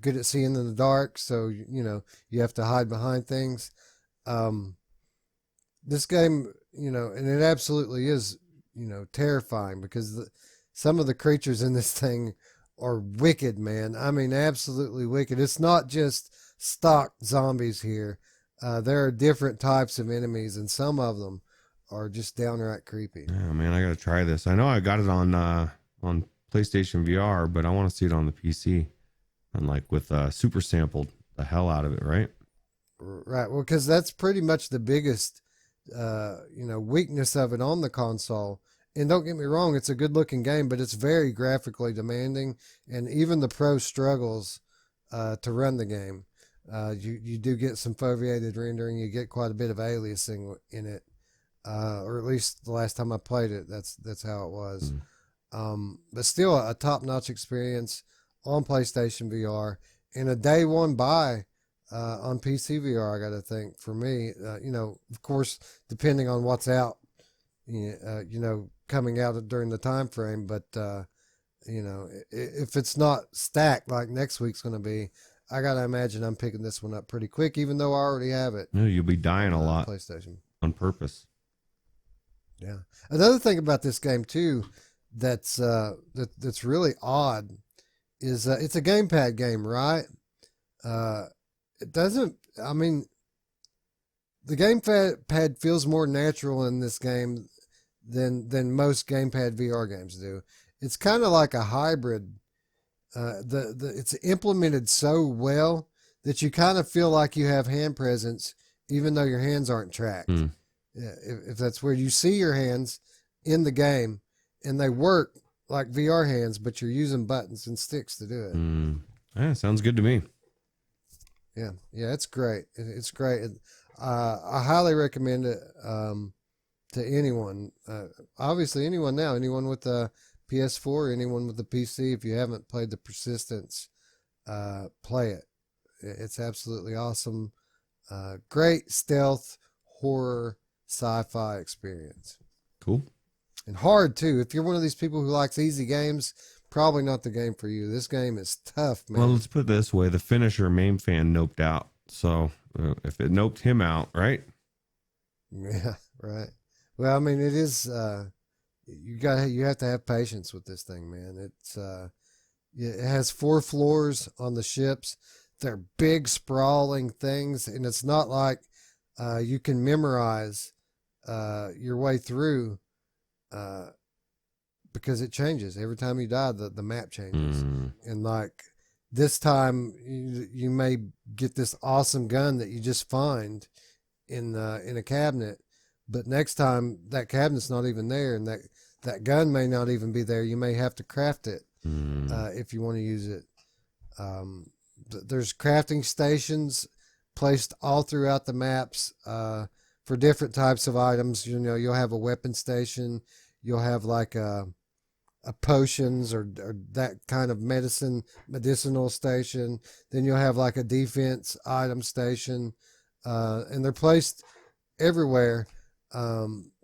A: good at seeing in the dark, so you have to hide behind things. This game, and it absolutely is, terrifying, because some of the creatures in this thing are wicked, man. I mean, absolutely wicked. It's not just stock zombies here. There are different types of enemies, and some of them are just downright creepy.
B: Yeah, man, I gotta try this. I know I got it on PlayStation VR, but I want to see it on the PC, and like with super sampled the hell out of it, right?
A: Right. Well, because that's pretty much the biggest, weakness of it on the console. And don't get me wrong, it's a good looking game, but it's very graphically demanding, and even the pro struggles to run the game. You do get some foveated rendering. You get quite a bit of aliasing in it, or at least the last time I played it, that's how it was. But still, a top notch experience on PlayStation VR, and a day one buy on PCVR. I got to think, for me, of course, depending on what's out, coming out during the time frame. But if it's not stacked like next week's going to be, I got to imagine I'm picking this one up pretty quick, even though I already have it.
B: No, you'll be dying a lot
A: PlayStation
B: on purpose.
A: Yeah. Another thing about this game too, that's really odd, is it's a gamepad game, right? It doesn't. I mean, the gamepad feels more natural in this game than most gamepad VR games do. It's kind of like a hybrid. It's implemented so well that you kind of feel like you have hand presence, even though your hands aren't tracked. If that's where you see your hands in the game, and they work like VR hands, but you're using buttons and sticks to do it.
B: Yeah, sounds good to me.
A: Yeah, it's great. It's great. I highly recommend it to anyone. Obviously, anyone now, anyone with a PS4, anyone with a PC. If you haven't played the Persistence, play it. It's absolutely awesome. Great stealth, horror, sci-fi experience.
B: Cool.
A: And hard too. If you're one of these people who likes easy games, probably not the game for you. This game is tough, man.
B: Well, let's put it this way: the finisher Mamefan noped out. So if it noped him out, right?
A: Yeah, right. Well, I mean, it is. You have to have patience with this thing, man. It has 4 floors on the ships. They're big, sprawling things, and it's not like you can memorize your way through, because it changes every time you die. The map changes, and like this time, you may get this awesome gun that you just find in a cabinet, but next time that cabinet's not even there, and that gun may not even be there. You may have to craft it if you want to use it. There's crafting stations placed all throughout the maps for different types of items. You'll have a weapon station. You'll have like a potions or that kind of medicinal station. Then you'll have like a defense item station, and they're placed everywhere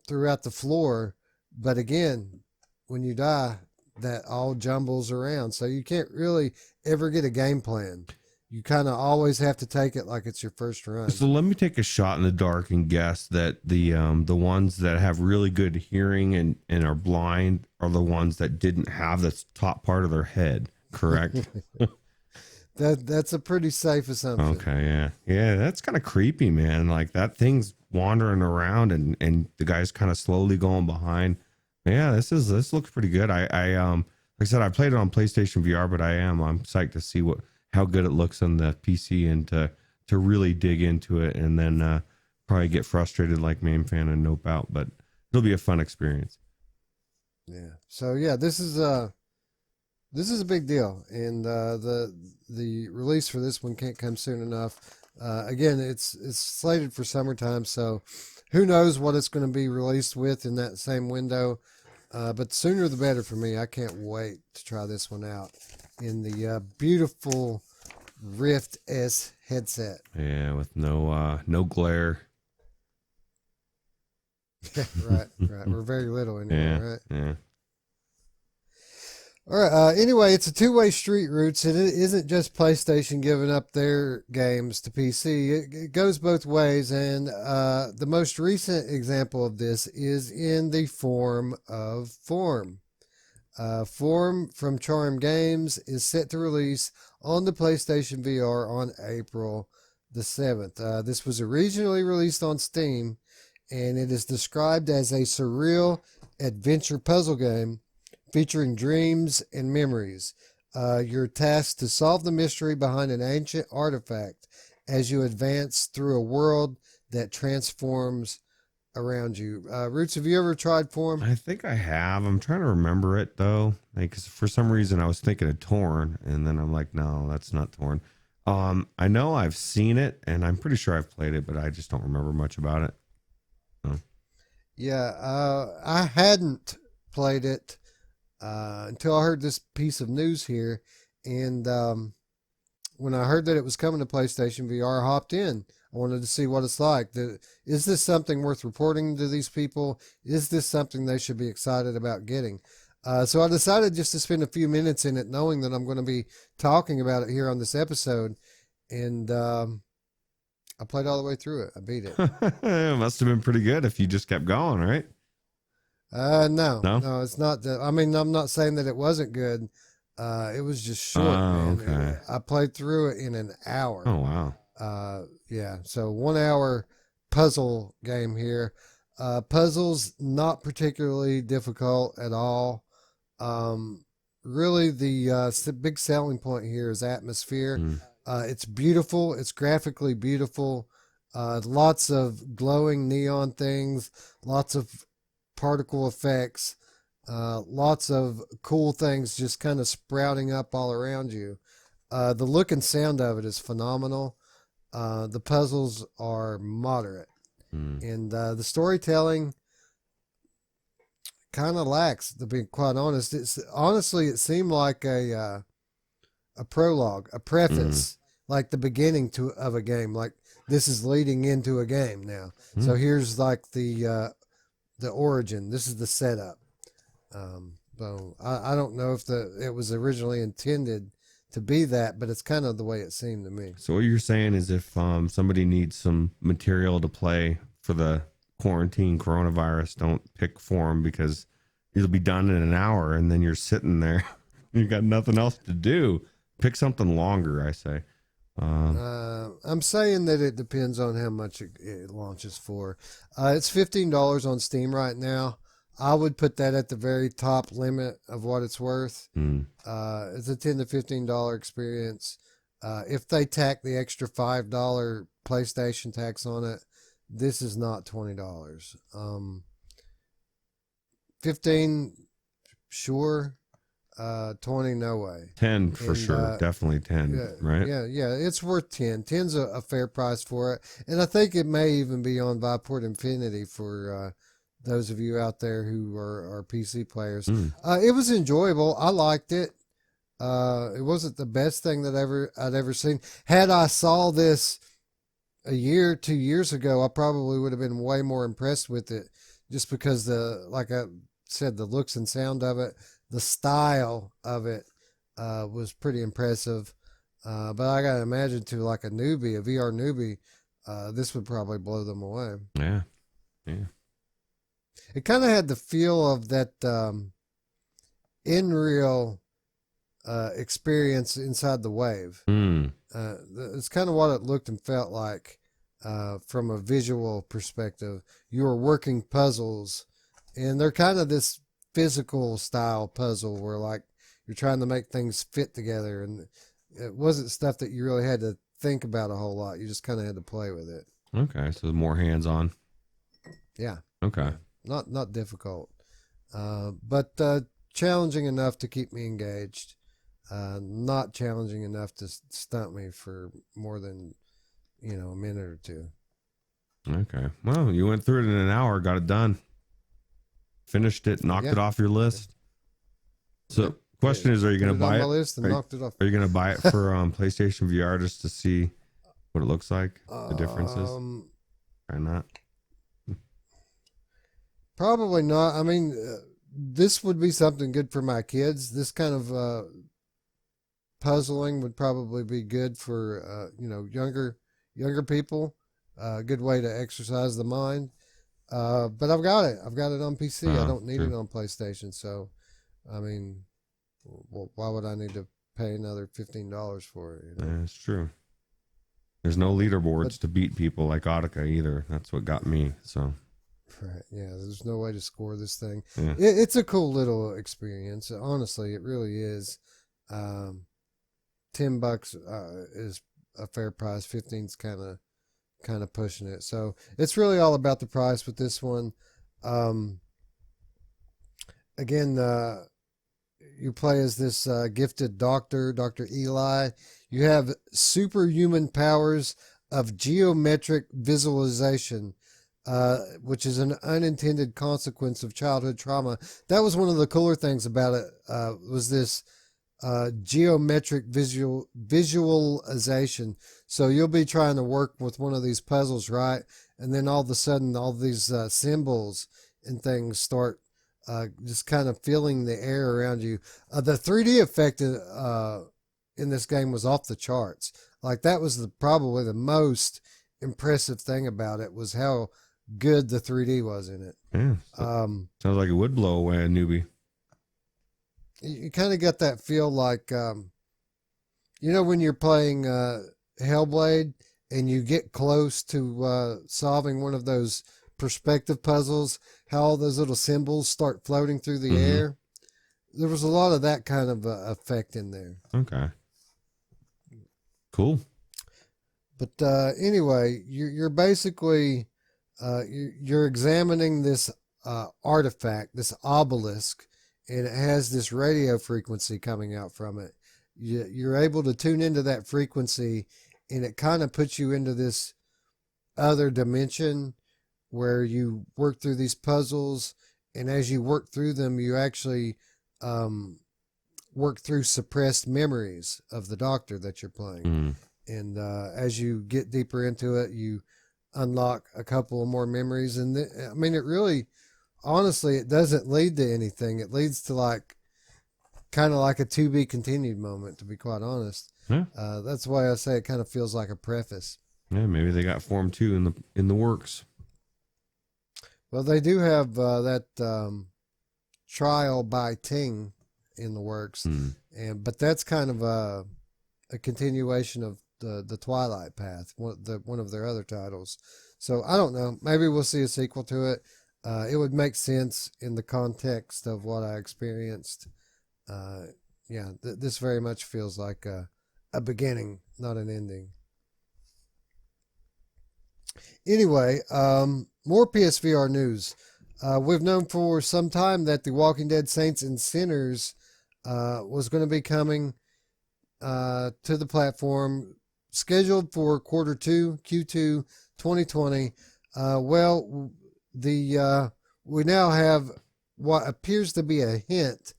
A: throughout the floor. But again, when you die, that all jumbles around, so you can't really ever get a game plan. You kind of always have to take it like it's your first run.
B: So let me take a shot in the dark and guess that the ones that have really good hearing and are blind are the ones that didn't have the top part of their head, correct?
A: That's a pretty safe assumption.
B: Okay, yeah, that's kind of creepy, man. Like that thing's wandering around and the guy's kind of slowly going behind. Yeah, this looks pretty good. I like I said, I played it on PlayStation VR, but I'm psyched to see how good it looks on the PC and to really dig into it, and then probably get frustrated like Mamefan and nope out. But it'll be a fun experience.
A: Yeah. So yeah, this is a big deal, and the release for this one can't come soon enough. Again, it's slated for summertime, so who knows what it's going to be released with in that same window. But sooner the better for me. I can't wait to try this one out in the beautiful Rift S headset.
B: Yeah, with no glare.
A: Right. We're very little anymore, right?
B: Yeah.
A: All right. Anyway, it's a two-way street, Roots, and it isn't just PlayStation giving up their games to PC. It goes both ways, and the most recent example of this is in the form of Form. Form from Charm Games is set to release on the PlayStation VR on April the 7th. This was originally released on Steam, and it is described as a surreal adventure puzzle game featuring dreams and memories. You're tasked to solve the mystery behind an ancient artifact as you advance through a world that transforms around you. Roots, have you ever tried Form?
B: I think I have. I'm trying to remember it though. Like, 'cause for some reason I was thinking of Torn, and then I'm like, no, that's not Torn. I know I've seen it, and I'm pretty sure I've played it, but I just don't remember much about it. So.
A: Yeah, I hadn't played it until I heard this piece of news here, and when I heard that it was coming to PlayStation VR, I hopped in. I wanted to see what it's like. Is this something worth reporting to these people? Is this something they should be excited about getting? So I decided just to spend a few minutes in it, knowing that I'm going to be talking about it here on this episode. And I played all the way through it. I beat it.
B: It must have been pretty good if you just kept going, right?
A: No, it's not that. I mean, I'm not saying that it wasn't good. It was just short, man.
B: Okay.
A: I played through it in an hour.
B: Oh, wow.
A: Yeah, so 1 hour puzzle game here. Puzzles not particularly difficult at all. Really, the big selling point here is atmosphere. It's beautiful. It's graphically beautiful. Lots of glowing neon things. Lots of particle effects. Lots of cool things just kind of sprouting up all around you. The look and sound of it is phenomenal. The puzzles are moderate, and the storytelling kind of lacks, to be quite honest. It seemed like a prologue, a preface, like the beginning of a game. Like, this is leading into a game now. So here's like the origin. This is the setup. So I don't know if it was originally intended to be that, but it's kind of the way it seemed to me.
B: So what you're saying is, if somebody needs some material to play for the quarantine coronavirus, don't pick Form, because it'll be done in an hour, and then you're sitting there, you got nothing else to do. Pick something longer, I say.
A: I'm saying that it depends on how much it launches for. It's $15 on Steam right now. I would put that at the very top limit of what it's worth. It's a $10 to $15 experience. If they tack the extra $5 PlayStation tax on it, this is not $20. 15, sure. 20, no way.
B: 10 for sure. Definitely 10,
A: yeah,
B: right?
A: Yeah. It's worth 10. 10's a fair price for it. And I think it may even be on Viport Infinity for those of you out there who are PC players. It was enjoyable. I liked it. It wasn't the best thing that I'd ever seen. Had I saw this a year, 2 years ago, I probably would have been way more impressed with it, just because like I said, the looks and sound of it, the style of it was pretty impressive. But I gotta imagine, to like a newbie, a VR newbie, this would probably blow them away.
B: Yeah.
A: It kind of had the feel of that in real experience inside the Wave. It's kind of what it looked and felt like from a visual perspective. You were working puzzles, and they're kind of this physical style puzzle where, like, you're trying to make things fit together, and it wasn't stuff that you really had to think about a whole lot. You just kind of had to play with it.
B: Okay, so more hands-on.
A: Yeah.
B: Okay.
A: Not difficult, but challenging enough to keep me engaged. Not challenging enough to stump me for more than a minute or two.
B: Okay. Well, you went through it in an hour, got it done, finished it, knocked it off your list. So, question is, are you going to buy it?
A: Knocked it off.
B: Are you going to buy it for PlayStation VR just to see what it looks like, the differences? Or not?
A: Probably not. I mean, this would be something good for my kids. This kind of puzzling would probably be good for younger people. A good way to exercise the mind. But I've got it. I've got it on PC. I don't need it on PlayStation. So, I mean, why would I need to pay another $15 for it?
B: Yeah, that's true. There's no leaderboards to beat people like Audica either. That's what got me. So.
A: Right. Yeah. There's no way to score this thing.
B: Yeah.
A: It's a cool little experience. Honestly, it really is. $10 is a fair price. 15's kind of pushing it. So it's really all about the price with this one. Again, you play as this gifted doctor, Dr. Eli. You have superhuman powers of geometric visualization, which is an unintended consequence of childhood trauma. That was one of the cooler things about it, was this geometric visualization. So you'll be trying to work with one of these puzzles, right? And then all of a sudden, all these symbols and things start just kind of filling the air around you. The 3D effect in this game was off the charts. Like, that was probably the most impressive thing about it, was how good the 3D was in it.
B: Yeah. Sounds like it would blow away a newbie.
A: You kind of get that feel like, when you're playing Hellblade and you get close to solving one of those perspective puzzles, how all those little symbols start floating through the air. There was a lot of that kind of effect in there.
B: Okay. Cool.
A: But anyway, you're basically you're examining this artifact, this obelisk, and it has this radio frequency coming out from it. You're able to tune into that frequency, and it kind of puts you into this other dimension where you work through these puzzles, and as you work through them, you actually work through suppressed memories of the doctor that you're playing. And as you get deeper into it, you unlock a couple of more memories. And it really, honestly, it doesn't lead to anything. It leads to kind of like a to be continued moment, to be quite honest.
B: Yeah.
A: That's why I say it kind of feels like a preface.
B: Yeah, maybe they got Form 2 in the works.
A: Well, they do have that trial by Ting in the works, but that's kind of a continuation of the Twilight Path, one of their other titles. So I don't know. Maybe we'll see a sequel to it. It would make sense in the context of what I experienced. This very much feels like a beginning, not an ending. Anyway, more PSVR news. We've known for some time that The Walking Dead Saints and Sinners was going to be coming to the platform, scheduled for Q2 2020. We now have what appears to be a hint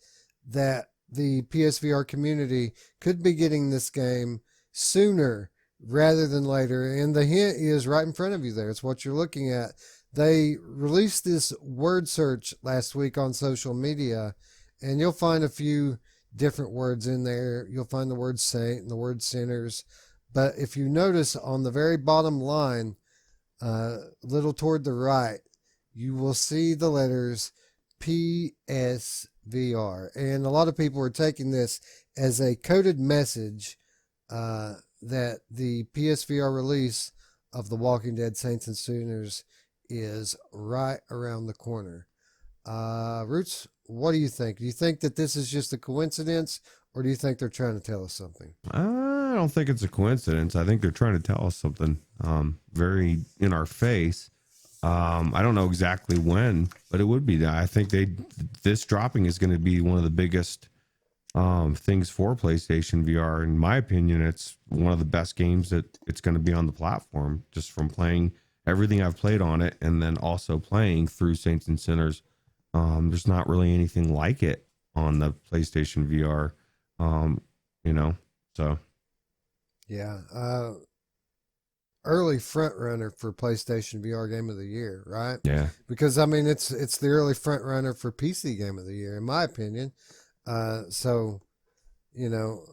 A: that the PSVR community could be getting this game sooner rather than later. And the hint is right in front of you there. It's what you're looking at. They released this word search last week on social media, and you'll find a few different words in there. You'll find the word saint and the word sinners. But if you notice on the very bottom line, a little toward the right, you will see the letters PSVR. And a lot of people are taking this as a coded message that the PSVR release of The Walking Dead Saints and Sinners is right around the corner. Ruuts, what do you think? Do you think that this is just a coincidence, or do you think they're trying to tell us something?
B: I don't think it's a coincidence. I think they're trying to tell us something very in our face. I don't know exactly when, but it would be. I think this dropping is going to be one of the biggest things for PlayStation VR. In my opinion, it's one of the best games that it's going to be on the platform, just from playing everything I've played on it, and then also playing through Saints and Sinners. There's not really anything like it on the PlayStation VR. So
A: Yeah. Early front runner for PlayStation VR Game of the Year, right?
B: yeah,
A: Because I mean, it's the early front runner for PC Game of the Year, in my opinion. So, you know,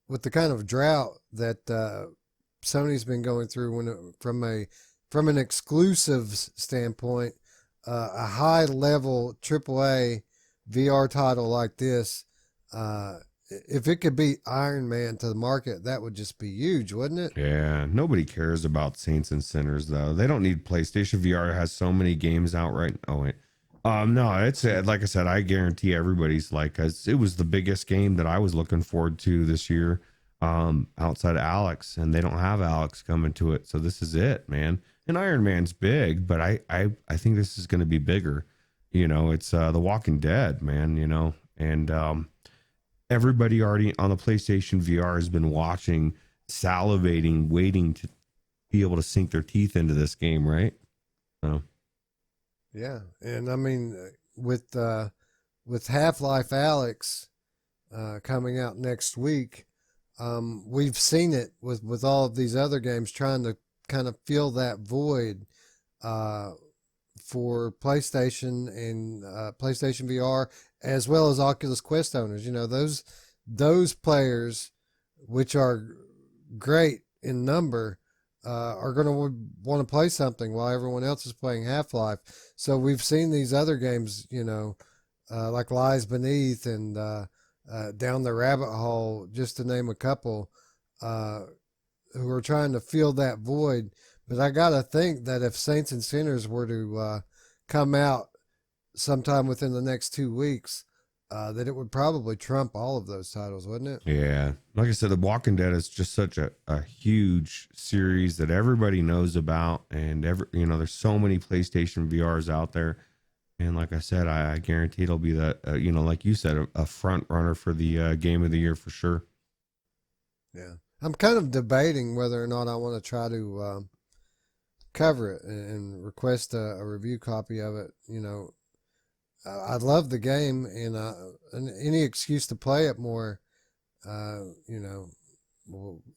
A: with the kind of drought that Sony's been going through, from an exclusives standpoint, a high level AAA VR title like this, if it could beat Iron Man to the market, that would just be huge, wouldn't it?
B: yeah. Nobody cares about Saints and Sinners though. They don't need PlayStation VR. Has so many games out right. Oh wait. No, it's like I said. I guarantee everybody's like, cause it was the biggest game that I was looking forward to this year, outside of Alex, and they don't have Alex coming to it. So this is it, man. And Iron Man's big, but I think this is going to be bigger. It's The Walking Dead, man. And everybody already on the PlayStation VR has been watching, salivating, waiting to be able to sink their teeth into this game, right? So.
A: Yeah, and I mean, with Half-Life Alex coming out next week, we've seen it with all of these other games trying to kind of fill that void for PlayStation and PlayStation VR, as well as Oculus Quest owners. Those players, which are great in number, are going to want to play something while everyone else is playing Half-Life. So we've seen these other games, like Lies Beneath and Down the Rabbit Hole, just to name a couple, who are trying to fill that void. But I got to think that if Saints and Sinners were to come out sometime within the next 2 weeks, that it would probably trump all of those titles, wouldn't it?
B: Yeah. Like I said, The Walking Dead is just such a huge series that everybody knows about. And there's so many PlayStation VRs out there. And like I said, I guarantee it'll be that, like you said, a front runner for the game of the year for sure.
A: Yeah. I'm kind of debating whether or not I want to try to cover it and request a review copy of it. I love the game, and any excuse to play it more,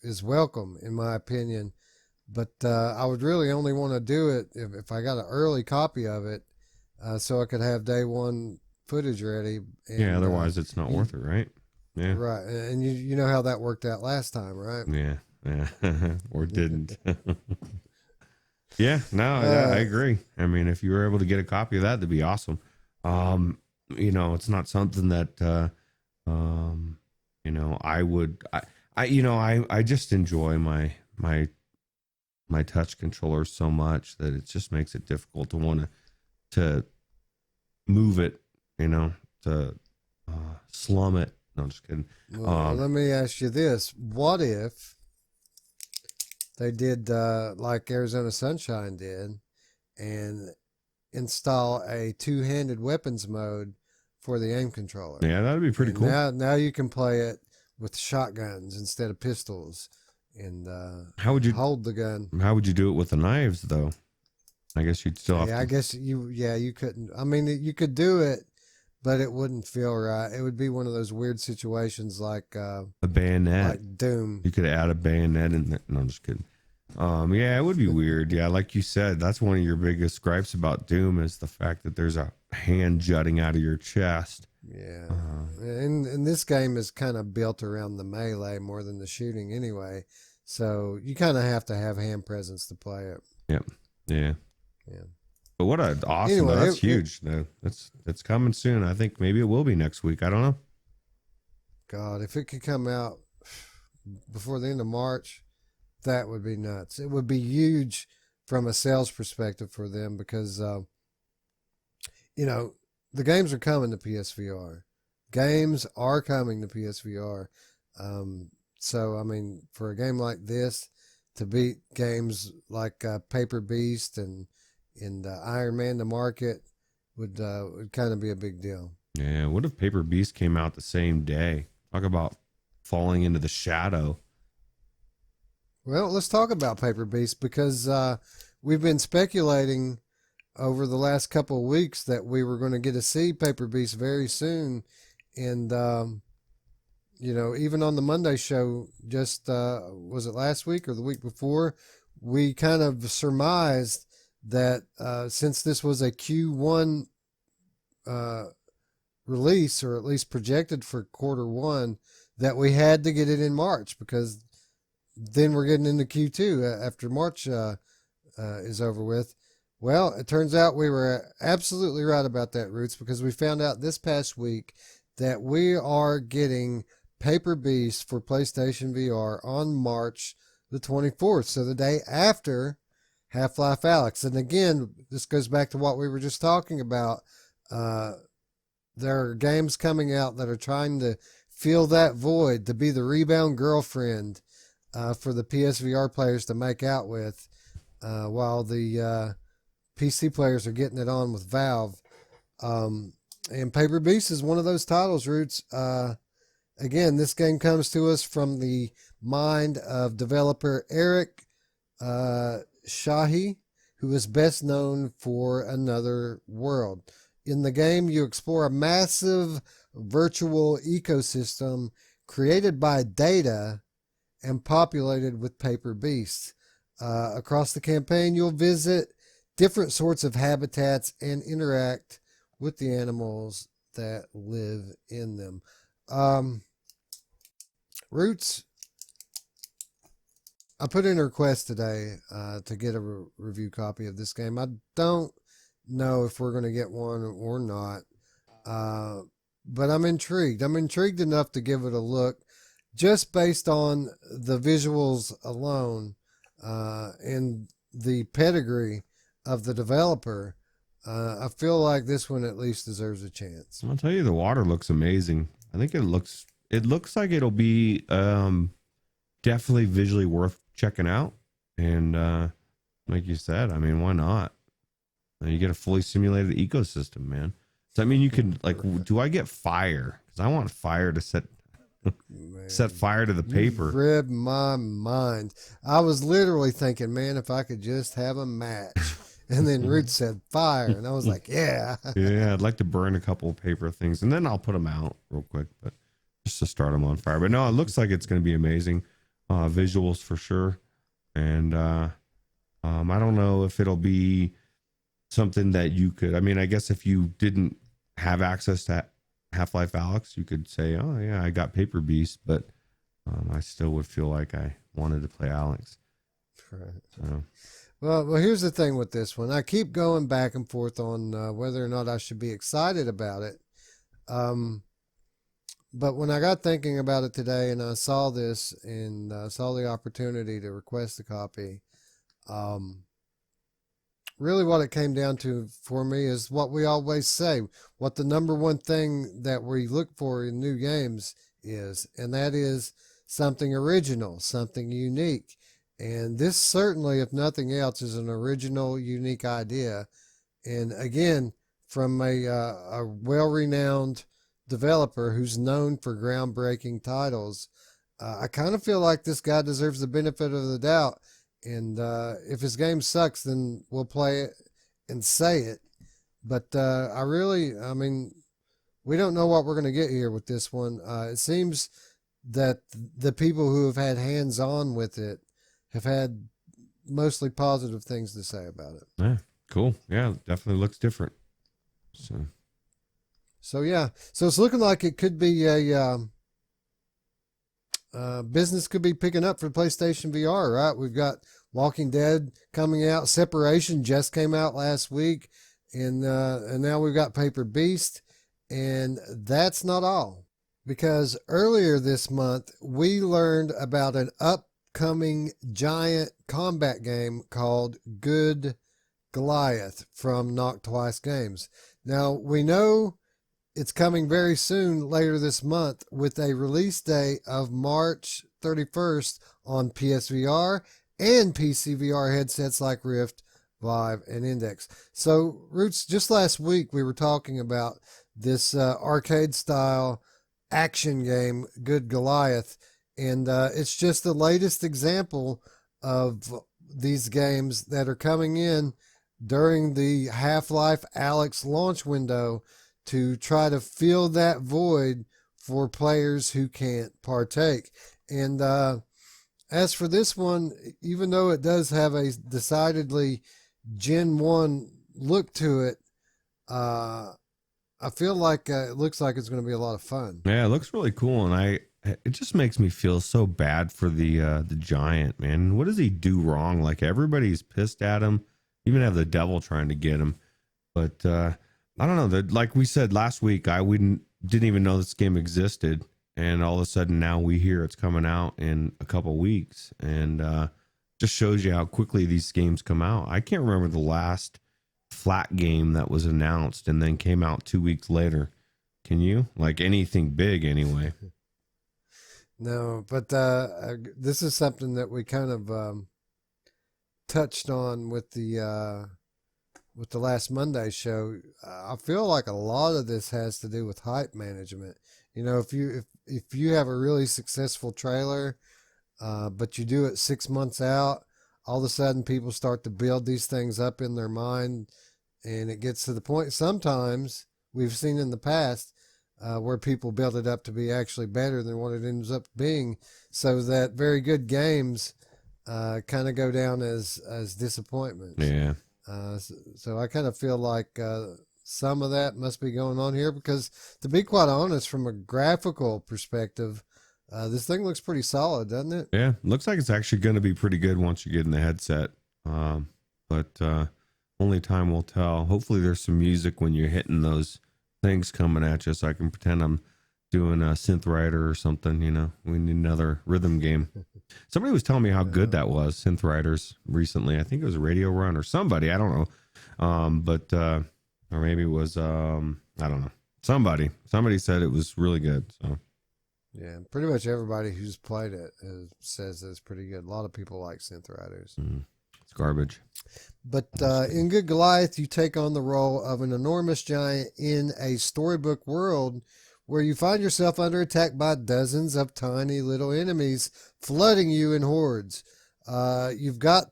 A: is welcome in my opinion. But I would really only want to do it if I got an early copy of it, so I could have day one footage ready. And,
B: yeah, otherwise it's not worth it, right? Yeah.
A: Right, and you know how that worked out last time, right?
B: Yeah. Or didn't. Yeah, no, I agree. I mean, if you were able to get a copy of that, that'd be awesome. It's not something that I just enjoy my touch controller so much that it just makes it difficult to want to move it, to slum it. No, I'm just kidding.
A: Well, let me ask you this. What if they did like Arizona Sunshine did and install a two-handed weapons mode for the aim controller?
B: Yeah, that'd be pretty cool.
A: Now you can play it with shotguns instead of pistols, and
B: how would you
A: hold the gun?
B: How would you do it with the knives, though? I guess you'd still have to...
A: I guess you couldn't. I mean, you could do it, but it wouldn't feel right. It would be one of those weird situations like
B: a bayonet,
A: like Doom.
B: You could add a bayonet in there. No, I'm just kidding. Yeah, it would be weird. Yeah, like you said, that's one of your biggest gripes about Doom is the fact that there's a hand jutting out of your chest.
A: Yeah, and this game is kind of built around the melee more than the shooting anyway, so you kind of have to have hand presence to play it.
B: Yep. Yeah.
A: Yeah.
B: But what a awesome!
A: Anyway,
B: that's huge. That's coming soon. I think maybe it will be next week. I don't know.
A: God, if it could come out before the end of March, that would be nuts. It would be huge from a sales perspective for them because, the games are coming to PSVR. Games are coming to PSVR. So I mean, for a game like this to beat games like Paper Beast and Iron Man to market would kind of be a big deal.
B: Yeah, what if Paper Beast came out the same day? Talk about falling into the shadow.
A: Well, let's talk about Paper Beast because we've been speculating over the last couple of weeks that we were going to get to see Paper Beast very soon. And, you know, even on the Monday show, just was it last week or the week before, we kind of surmised that since this was a Q1 release, or at least projected for Q1, that we had to get it in March because then we're getting into Q2 after March is over with. Well, it turns out we were absolutely right about that, Roots, because we found out this past week that we are getting Paper Beast for PlayStation VR on March the 24th, so the day after Half-Life Alyx. And again, this goes back to what we were just talking about. There are games coming out that are trying to fill that void, to be the rebound girlfriend for the PSVR players to make out with, while the PC players are getting it on with Valve. And Paper Beast is one of those titles, Roots. Again, this game comes to us from the mind of developer Eric Shahi, who is best known for Another World. In the game, you explore a massive virtual ecosystem created by data and populated with Paper Beasts. Across the campaign, you'll visit different sorts of habitats and interact with the animals that live in them. Roots, I put in a request today to get a review copy of this game. I don't know if we're going to get one or not, but I'm intrigued. I'm intrigued enough to give it a look just based on the visuals alone and the pedigree of the developer. I feel like this one at least deserves a chance.
B: I'll tell you, the water looks amazing. I think it looks like it'll be definitely visually worth checking out. And like you said, I mean, why not? You get a fully simulated ecosystem, man. So I mean, you can, like, do I get fire? Because I want fire to set fire to the paper.
A: You read my mind. I was literally thinking, man, if I could just have a match. And then Root said fire, and I was like, yeah.
B: Yeah, I'd like to burn a couple of paper things, and then I'll put them out real quick, but just to start them on fire. But no, it looks like it's going to be amazing. Visuals for sure. And I don't know if it'll be something that you could, I mean, I guess if you didn't have access to Half-Life Alyx, you could say, oh yeah, I got Paper Beast, but I still would feel like I wanted to play Alyx.
A: Right.
B: So.
A: Well, here's the thing with this one. I keep going back and forth on whether or not I should be excited about it. But when I got thinking about it today and I saw this and saw the opportunity to request a copy, really what it came down to for me is what we always say, what the number one thing that we look for in new games is, and that is something original, something unique. And this certainly, if nothing else, is an original, unique idea. And again, from a well-renowned developer who's known for groundbreaking titles, I kind of feel like this guy deserves the benefit of the doubt. And if his game sucks, then we'll play it and say it. But I mean, we don't know what we're going to get here with this one. It seems that the people who have had hands-on with it have had mostly positive things to say about it.
B: Yeah, cool. Yeah, definitely looks different.
A: So yeah, so it's looking like it could be a business could be picking up for PlayStation VR, right? We've got Walking Dead coming out. Separation just came out last week, and now we've got Paper Beast, and that's not all, because earlier this month we learned about an upcoming giant combat game called Good Goliath from Knock Twice Games. Now, we know it's coming very soon, later this month, with a release date of March 31st on PSVR and PCVR headsets like Rift, Vive, and Index. So, Roots, just last week we were talking about this arcade style action game, Good Goliath, and it's just the latest example of these games that are coming in during the Half-Life Alyx launch window to try to fill that void for players who can't partake. And as for this one, even though it does have a decidedly Gen 1 look to it, I feel like it looks like it's going to be a lot of fun.
B: Yeah, it looks really cool, and it just makes me feel so bad for the giant, man. What does he do wrong? Like, everybody's pissed at him. Even have the devil trying to get him. But I don't know. Like we said last week, we didn't even know this game existed, and all of a sudden now we hear it's coming out in a couple weeks, and just shows you how quickly these games come out. I can't remember the last flat game that was announced and then came out 2 weeks later. Can you? Like anything big, anyway.
A: No, but this is something that we kind of touched on with the last Monday show. I feel like a lot of this has to do with hype management. You know, if you have a really successful trailer, but you do it 6 months out, all of a sudden people start to build these things up in their mind, and it gets to the point sometimes we've seen in the past where people build it up to be actually better than what it ends up being, so that very good games kind of go down as disappointments.
B: Yeah.
A: So I kind of feel like some of that must be going on here, because to be quite honest, from a graphical perspective, this thing looks pretty solid, doesn't it?
B: Yeah, looks like it's actually going to be pretty good once you get in the headset. But only time will tell. Hopefully there's some music when you're hitting those things coming at you, so I can pretend I'm doing a synth writer or something. You know, we need another rhythm game. Somebody was telling me how good that was, synth writers, recently. I think it was Radio Run or somebody, I don't know. Or maybe it was I don't know. Somebody said it was really good. So
A: yeah, pretty much everybody who's played it says it's pretty good. A lot of people like synth writers.
B: It's garbage.
A: But in Good Goliath, you take on the role of an enormous giant in a storybook world where you find yourself under attack by dozens of tiny little enemies flooding you in hordes. You've got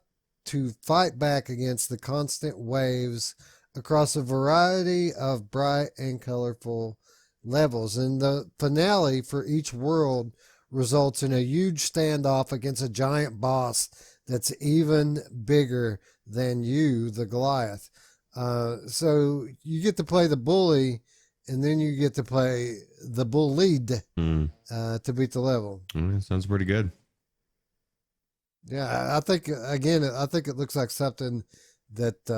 A: to fight back against the constant waves across a variety of bright and colorful levels. And the finale for each world results in a huge standoff against a giant boss that's even bigger than you, the Goliath. So you get to play the bully, and then you get to play the bullied to beat the level.
B: Sounds pretty good.
A: Yeah, I think it looks like something that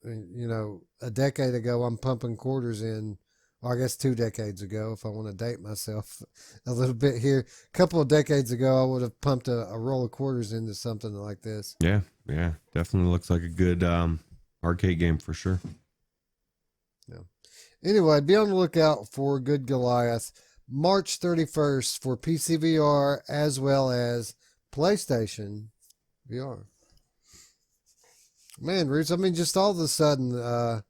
A: a decade ago I'm pumping quarters in, or I guess 2 decades ago, if I want to date myself a little bit here. A couple of decades ago, I would have pumped a roll of quarters into something like this.
B: Yeah, definitely looks like a good arcade game for sure.
A: Yeah. Anyway, be on the lookout for Good Goliath, March 31st for PCVR as well as PlayStation VR. Man, Roots, I mean, just all of a sudden, on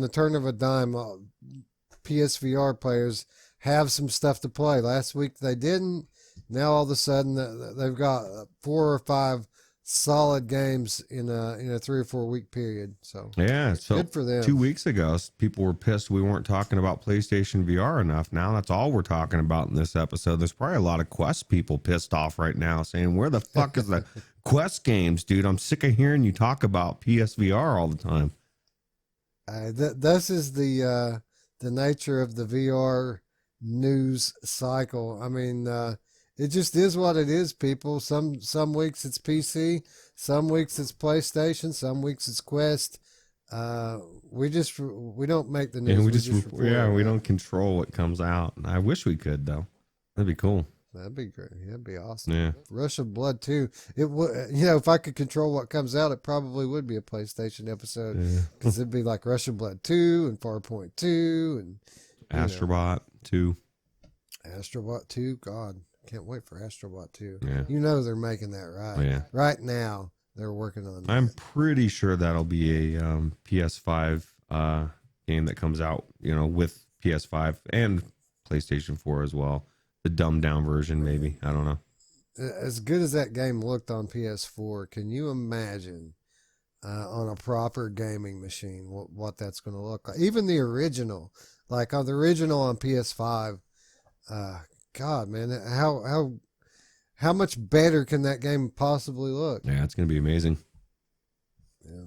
A: the turn of a dime, PSVR players have some stuff to play. Last week they didn't. Now all of a sudden they've got 4 or 5 solid games in a 3 or 4 week period. So
B: yeah, so
A: good for them.
B: 2 weeks ago, people were pissed we weren't talking about PlayStation VR enough. Now that's all we're talking about in this episode. There's probably a lot of Quest people pissed off right now, saying, "Where the fuck is the Quest games, dude? I'm sick of hearing you talk about PSVR all the time."
A: This is the nature of the VR news cycle. I mean, it just is what it is, people. Some weeks it's PC, some weeks it's PlayStation, some weeks it's Quest. We don't make the news.
B: And we don't control what comes out. I wish we could, though. That'd be cool.
A: That'd be great. That'd be awesome.
B: Yeah.
A: Rush of Blood 2. It would, if I could control what comes out, it probably would be a PlayStation episode because it'd be like Rush of Blood 2 and Farpoint 2 and
B: Astrobot 2.
A: Astrobot 2. God, can't wait for Astrobot 2.
B: Yeah.
A: They're making that right.
B: Yeah.
A: Right now, they're working on that.
B: I'm pretty sure that'll be a PS5 game that comes out, with PS5 and PlayStation 4 as well. The dumbed down version, maybe. I don't know.
A: As good as that game looked on PS4, can you imagine on a proper gaming machine what that's going to look like? Even the original, like on the original on PS5, God, man, how much better can that game possibly look?
B: Yeah, it's going to be amazing.
A: Yeah.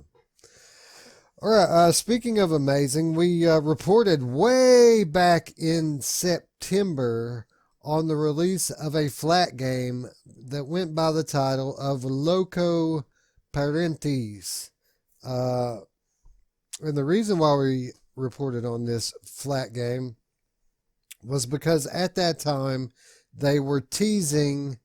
A: All right. Speaking of amazing, we reported way back in September on the release of a flat game that went by the title of Loco Parentis. And the reason why we reported on this flat game was because at that time they were teasing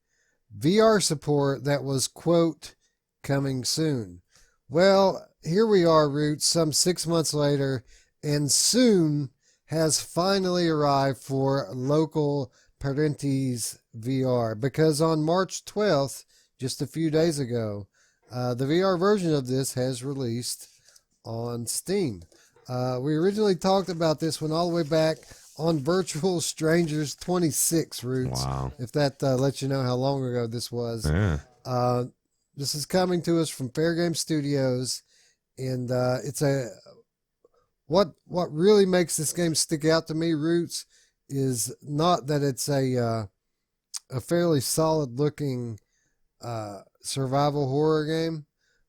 A: VR support that was, quote, coming soon. Well, here we are, Roots, some 6 months later, and soon has finally arrived for Loco Parentes VR, because on March 12th, just a few days ago, the VR version of this has released on Steam. We originally talked about this one all the way back on Virtual Strangers 26, Roots.
B: Wow.
A: If that lets you know how long ago this was.
B: Yeah.
A: This is coming to us from Fair Game Studios, and it's what really makes this game stick out to me, Roots, is not that it's a fairly solid looking survival horror game,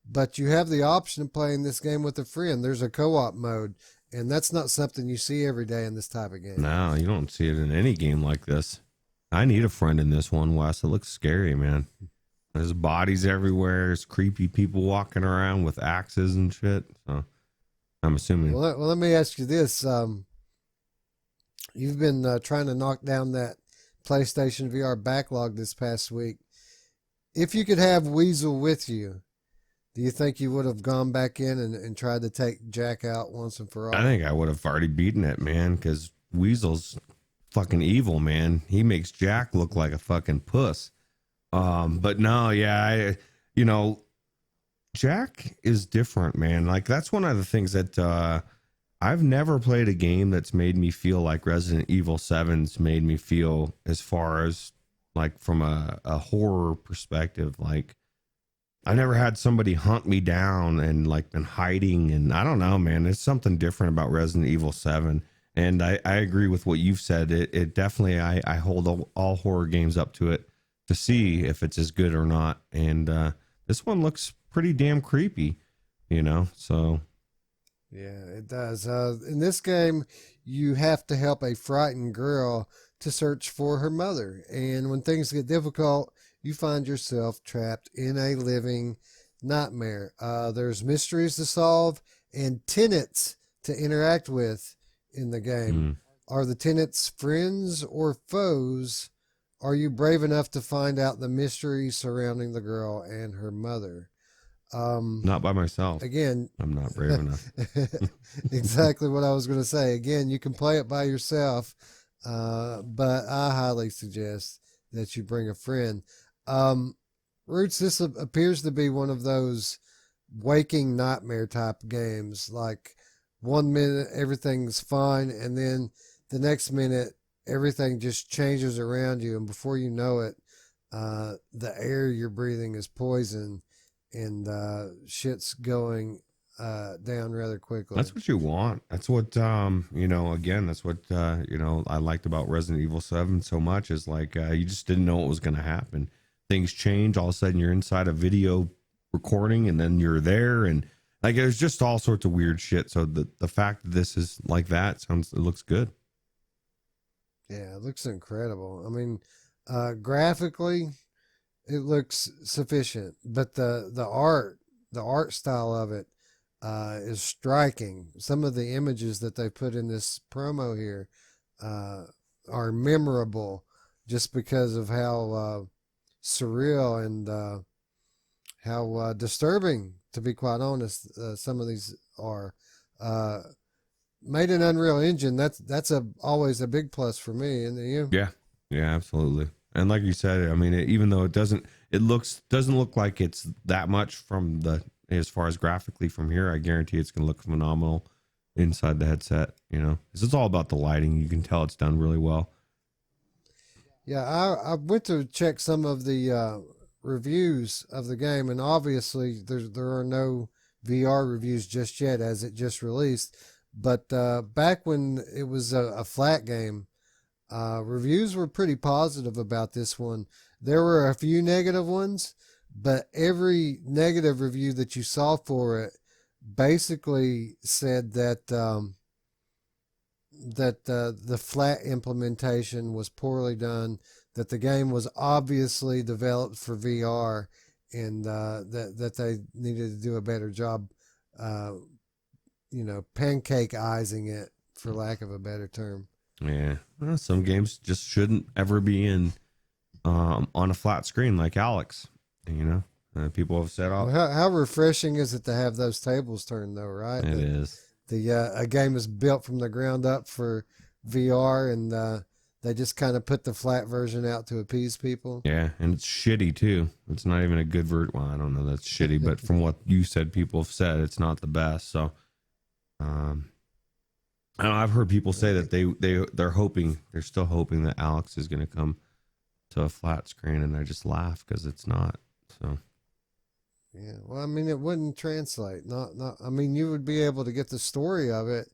A: but you have the option of playing this game with a friend. There's a co-op mode, and that's not something you see every day in this type of game.
B: No, you don't see it in any game like this. I need a friend in this one, Wes. It looks scary, man. There's bodies everywhere. There's creepy people walking around with axes and shit. So I'm assuming.
A: Well, let me ask you this. You've been trying to knock down that PlayStation VR backlog this past week. If you could have Weasel with you, do you think you would have gone back in and tried to take Jack out once and for all?
B: I think I would have already beaten it, man, because Weasel's fucking evil, man. He makes Jack look like a fucking puss. But no, yeah, Jack is different, man. Like, that's one of the things that I've never played a game that's made me feel like Resident Evil 7's made me feel, as far as like from a horror perspective. Like, I never had somebody hunt me down and like been hiding, and I don't know, man. It's something different about Resident Evil 7. And I agree with what you've said. It definitely, I hold all horror games up to it to see if it's as good or not. And this one looks pretty damn creepy, so.
A: Yeah, it does. In this game, you have to help a frightened girl to search for her mother. And when things get difficult, you find yourself trapped in a living nightmare. There's mysteries to solve and tenants to interact with in the game. Are the tenants friends or foes? Are you brave enough to find out the mystery surrounding the girl and her mother?
B: Not by myself.
A: Again,
B: I'm not brave enough.
A: Exactly what I was going to say. Again, you can play it by yourself, but I highly suggest that you bring a friend. Roots, this appears to be one of those waking nightmare type games. Like, 1 minute everything's fine, and then the next minute everything just changes around you, and before you know it, the air you're breathing is poison, and shit's going down rather quickly.
B: That's what you want. That's what again, that's what I liked about Resident Evil 7 so much, is like you just didn't know what was going to happen. Things change, all of a sudden you're inside a video recording, and then you're there, and like there's just all sorts of weird shit. So the fact that this is like that it looks good.
A: Yeah, it looks incredible. I mean, graphically, it looks sufficient, but the art style of it is striking. Some of the images that they put in this promo here are memorable. just because of how surreal and how disturbing, to be quite honest, some of these are. Uh, Made an Unreal Engine. That's always a big plus for me. And you?
B: Yeah, yeah, absolutely. And like you said, I mean, even though doesn't look like it's that much from the as far as graphically from here. I guarantee it's gonna look phenomenal inside the headset. You know, 'cause it's all about the lighting. You can tell it's done really well.
A: Yeah, I went to check some of the reviews of the game, and obviously there are no VR reviews just yet, as it just released. But back when it was a flat game, reviews were pretty positive about this one. There were a few negative ones, but every negative review that you saw for it basically said that the flat implementation was poorly done, that the game was obviously developed for VR, and that they needed to do a better job, pancake-izing it, for lack of a better term.
B: Yeah, well, some games just shouldn't ever be in on a flat screen like Alex. You know, people have said, "Oh,
A: Well, how refreshing is it to have those tables turned, though, right?
B: it is."
A: A game is built from the ground up for VR, and they just kind of put the flat version out to appease people.
B: Yeah, and it's shitty too. It's not even a good Well, I don't know. That's shitty, but from what you said, people have said it's not the best. So, I know I've heard people say that they're still hoping that Alex is going to come to a flat screen, and I just laugh because it's not. So.
A: Yeah, well, I mean, it wouldn't translate. Not. I mean, you would be able to get the story of it,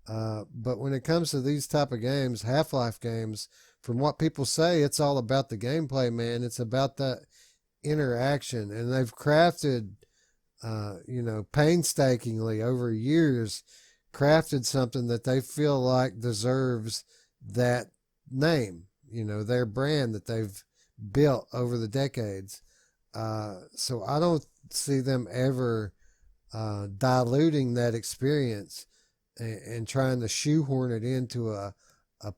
A: but when it comes to these type of games, Half-Life games, from what people say, it's all about the gameplay, man. It's about that interaction, and they've crafted, painstakingly over years, crafted something that they feel like deserves that name. Their brand that they've built over the decades. So I don't see them ever diluting that experience and trying to shoehorn it into a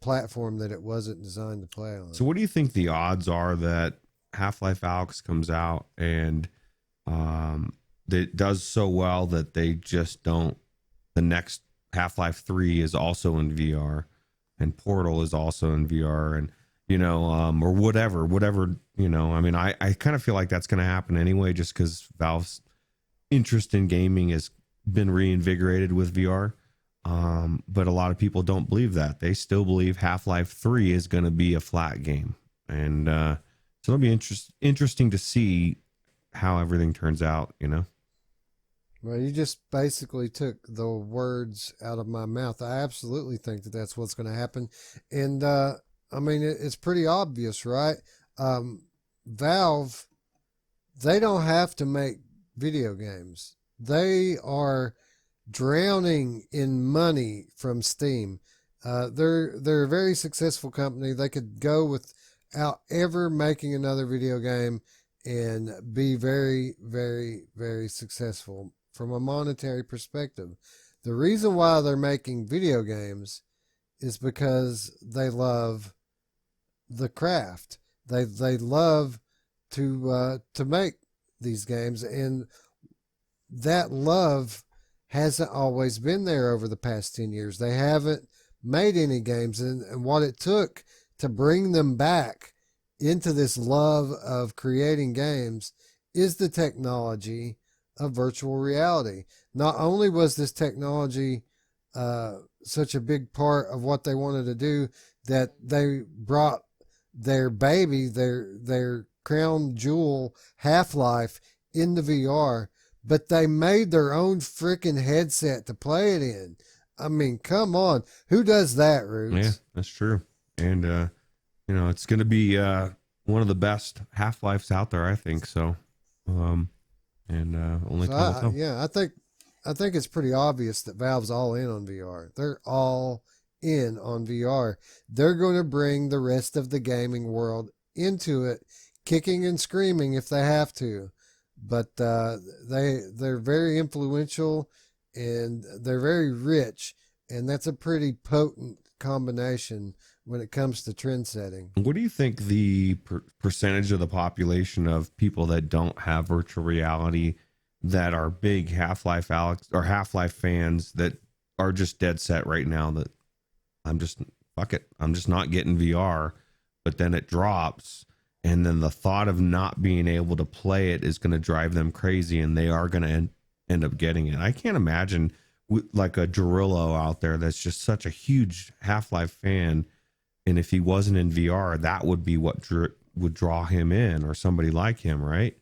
A: platform that it wasn't designed to play on.
B: So what do you think the odds are that Half-Life Alyx comes out and it does so well that they just don't, the next Half-Life 3 is also in VR and Portal is also in VR, and or whatever, I mean, I kind of feel like that's going to happen anyway, just because Valve's interest in gaming has been reinvigorated with VR. But a lot of people don't believe that. They still believe Half-Life 3 is going to be a flat game. And so it'll be interesting to see how everything turns out,
A: Well, you just basically took the words out of my mouth. I absolutely think that that's what's going to happen. And, I mean, it's pretty obvious, right? Valve, they don't have to make video games. They are drowning in money from Steam. They're a very successful company. They could go without ever making another video game and be very, very, very successful from a monetary perspective. The reason why they're making video games is because they love the craft. They love to make these games, and that love hasn't always been there over the past 10 years. They haven't made any games, and what it took to bring them back into this love of creating games is the technology of virtual reality. Not only was this technology such a big part of what they wanted to do, that they brought their baby, their crown jewel, Half-Life, into VR, but they made their own freaking headset to play it in. I mean, come on. Who does that, Ruuts?
B: Yeah, that's true. And, it's going to be one of the best Half-Lives out there, I think. So, only
A: So
B: time will tell.
A: yeah, I think it's pretty obvious that Valve's all in on VR. They're all in on VR. They're going to bring the rest of the gaming world into it, kicking and screaming if they have to. But they're very influential, and they're very rich, and that's a pretty potent combination when it comes to trend setting.
B: What do you think the percentage of the population of people that don't have virtual reality that are big Half-Life Alex or Half-Life fans that are just dead set right now that I'm just fuck it, I'm just not getting VR, but then it drops and then the thought of not being able to play it is going to drive them crazy and they are going to end up getting it. I can't imagine like a Gerillo out there that's just such a huge Half-Life fan, and if he wasn't in VR, that would be what would draw him in, or somebody like him, right?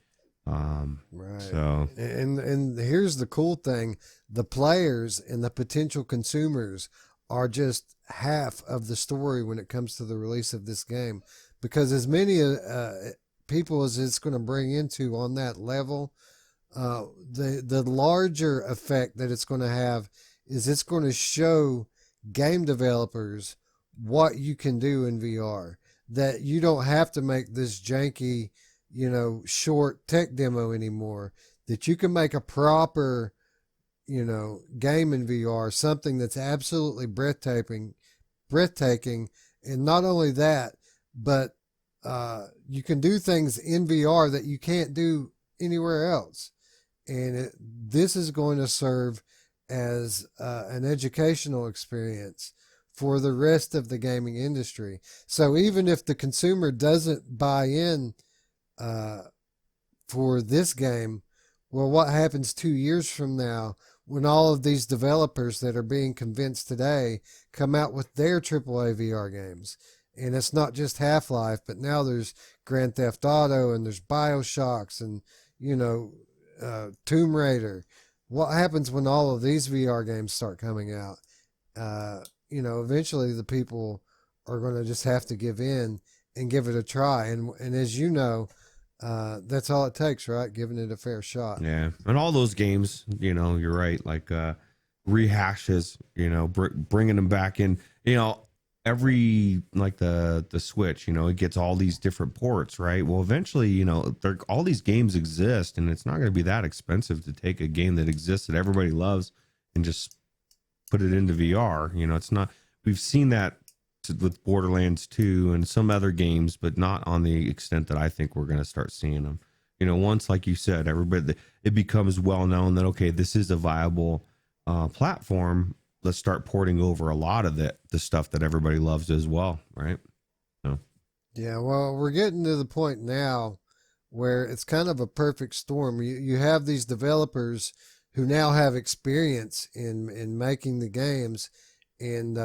A: Right.
B: So,
A: and here's the cool thing: the players and the potential consumers are just half of the story when it comes to the release of this game, because as many people as it's going to bring into on that level, the larger effect that it's going to have is it's going to show game developers what you can do in VR, that you don't have to make this janky, short tech demo anymore, that you can make a proper, game in VR, something that's absolutely breathtaking. And not only that, but you can do things in VR that you can't do anywhere else. And this is going to serve as an educational experience for the rest of the gaming industry. So even if the consumer doesn't buy in for this game, well, what happens 2 years from now when all of these developers that are being convinced today come out with their AAA VR games? And it's not just Half-Life, but now there's Grand Theft Auto and there's BioShocks and, Tomb Raider. What happens when all of these VR games start coming out? Eventually the people are going to just have to give in and give it a try. And as you know, that's all it takes, right? Giving it a fair shot.
B: yeah. And all those games, you're right. Like, rehashes, bringing them back in, every, like the Switch, it gets all these different ports, right? Well, eventually, all these games exist, and it's not going to be that expensive to take a game that exists that everybody loves and just put it into VR. It's not, we've seen that with Borderlands 2 and some other games, but not on the extent that I think we're going to start seeing them. Once, like you said, everybody, it becomes well known that, okay, this is a viable platform. Let's start porting over a lot of the stuff that everybody loves as well, right? So.
A: Yeah, well, we're getting to the point now where it's kind of a perfect storm. You have these developers who now have experience in making the games, and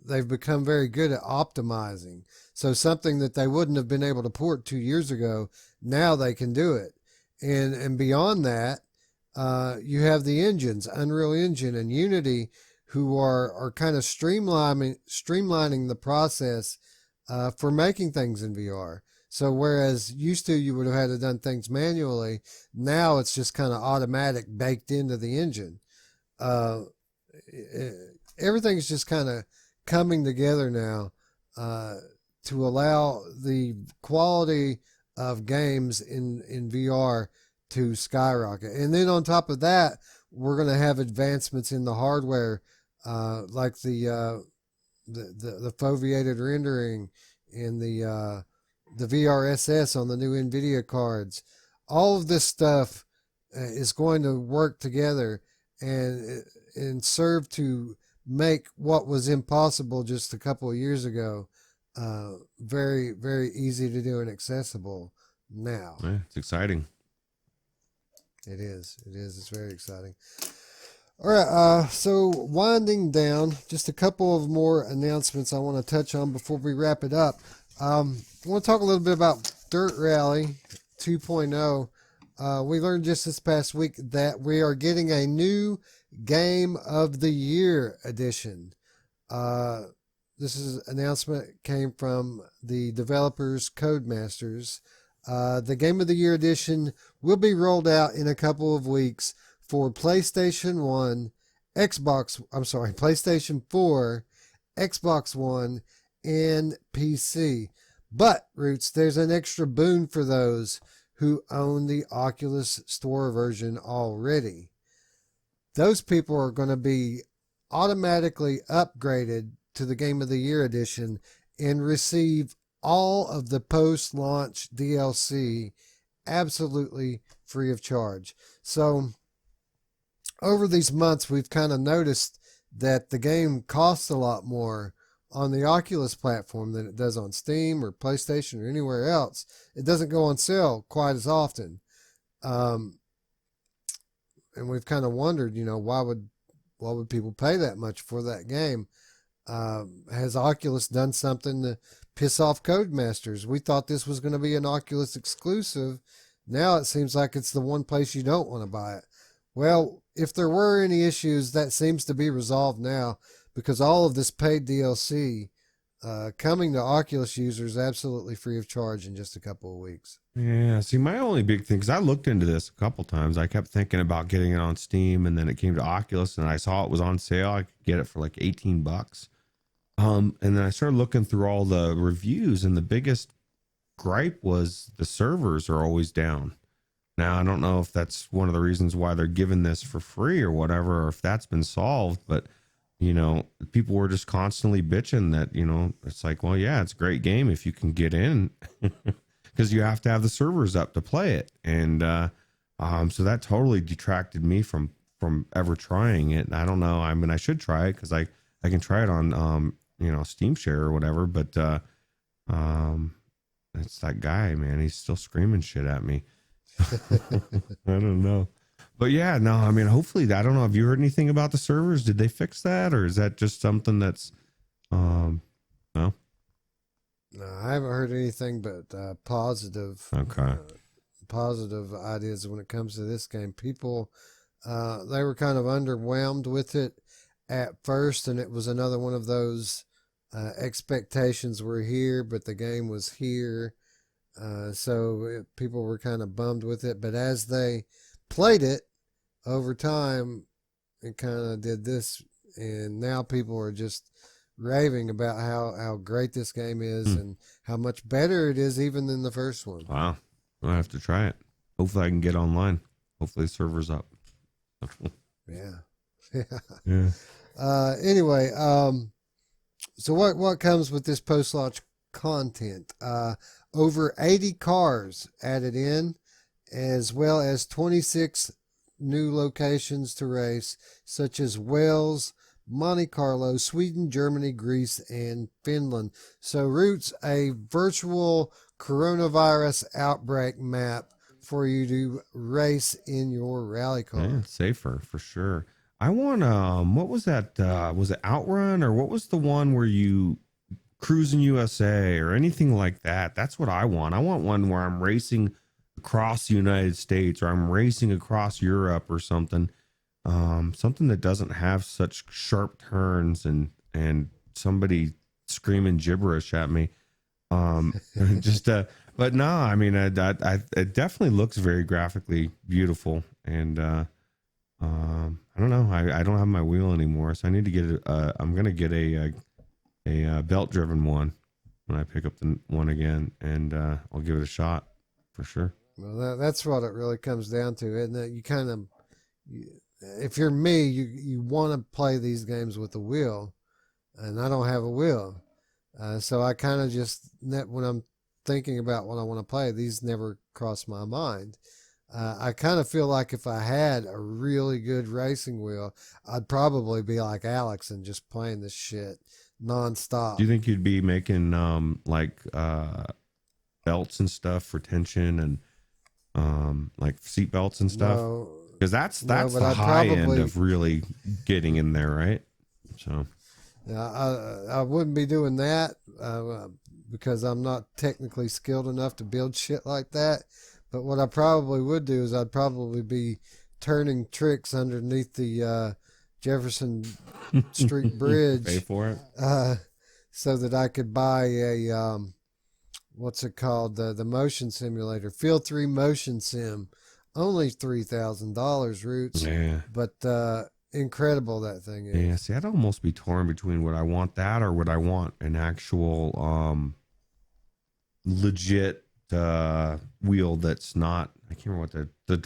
A: they've become very good at optimizing. So something that they wouldn't have been able to port 2 years ago, now they can do it. And beyond that, you have the engines, Unreal Engine and Unity, who are kind of streamlining the process for making things in VR. So whereas used to you would have had to done things manually, now it's just kind of automatic, baked into the engine. Everything's just kind of coming together now to allow the quality of games in VR to skyrocket. And then on top of that, we're going to have advancements in the hardware, like the foveated rendering and the VRSS on the new NVIDIA cards. All of this stuff is going to work together and serve to make what was impossible just a couple of years ago very, very easy to do and accessible now.
B: Yeah, it's exciting.
A: It is. It's very exciting. All right, so winding down, just a couple of more announcements I want to touch on before we wrap it up. I want to talk a little bit about Dirt Rally 2.0. We learned just this past week that we are getting a new Game of the Year edition. This announcement came from the developers, Codemasters. The Game of the Year edition will be rolled out in a couple of weeks for PlayStation 4, Xbox One, and PC. But, Roots, there's an extra boon for those who own the Oculus Store version already. Those people are going to be automatically upgraded to the Game of the Year edition and receive all of the post-launch DLC absolutely free of charge. So over these months, we've kind of noticed that the game costs a lot more on the Oculus platform than it does on Steam or PlayStation or anywhere else. It doesn't go on sale quite as often. And we've kind of wondered, why would people pay that much for that game? Has Oculus done something to piss off Codemasters? We thought this was going to be an Oculus exclusive. Now it seems like it's the one place you don't want to buy it. Well, if there were any issues, that seems to be resolved now, because all of this paid DLC coming to Oculus users absolutely free of charge in just a couple of weeks.
B: Yeah, see, my only big thing, because I looked into this a couple times. I kept thinking about getting it on Steam, and then it came to Oculus, and I saw it was on sale. I could get it for like $18. And then I started looking through all the reviews, and the biggest gripe was the servers are always down. Now, I don't know if that's one of the reasons why they're giving this for free or whatever, or if that's been solved, but people were just constantly bitching that, it's like, well, yeah, it's a great game if you can get in, because you have to have the servers up to play it. And so that totally detracted me from ever trying it. I don't know. I mean, I should try it because I can try it on Steam Share or whatever, but it's that guy, man. He's still screaming shit at me. I don't know. But yeah, no, I mean, hopefully, I don't know. Have you heard anything about the servers? Did they fix that, or is that just something that's, no?
A: No, I haven't heard anything but positive.
B: Okay.
A: Positive ideas when it comes to this game. People, they were kind of underwhelmed with it at first, and it was another one of those expectations were here, but the game was here. So people were kind of bummed with it, but as they played it over time, it kind of did this, and now people are just raving about how great this game is and how much better it is even than the first one.
B: Wow. I'll have to try it. Hopefully I can get online. Hopefully the server's up.
A: Yeah.
B: Yeah.
A: Anyway, so what comes with this post-launch content? Over 80 cars added in, as well as 26 new locations to race, such as Wales, Monte Carlo, Sweden, Germany, Greece, and Finland. So, Ruuts, a virtual coronavirus outbreak map for you to race in your rally car.
B: Yeah, safer for sure. I want what was that? Was it Outrun, or what was the one where you Cruising USA or anything like that? That's what I want. I want one where I'm racing across the United States, or I'm racing across Europe or something. Something that doesn't have such sharp turns and somebody screaming gibberish at me. But no, I mean, it definitely looks very graphically beautiful, and I don't know. I don't have my wheel anymore, so I need to get I'm gonna get a belt driven one when I pick up the one again, and I'll give it a shot for sure.
A: Well, that's what it really comes down to, isn't it? You kind of, if you're me, you want to play these games with a wheel, and I don't have a wheel, so I kind of just, when I'm thinking about what I want to play, these never cross my mind. I kind of feel like if I had a really good racing wheel, I'd probably be like Alex and just playing this shit nonstop.
B: Do you think you'd be making belts and stuff for tension and like seat belts and stuff? Because that's the high end of really getting in there, right? So
A: I wouldn't be doing that because I'm not technically skilled enough to build shit like that. But what I probably would do is I'd probably be turning tricks underneath the Jefferson Street Bridge.
B: Pay for it.
A: So that I could buy a, what's it called? The motion simulator, Field 3 Motion Sim. Only $3,000, Ruuts.
B: Yeah.
A: But incredible that thing is.
B: Yeah, see, I'd almost be torn between would I want that or would I want an actual legit wheel that's not, I can't remember what the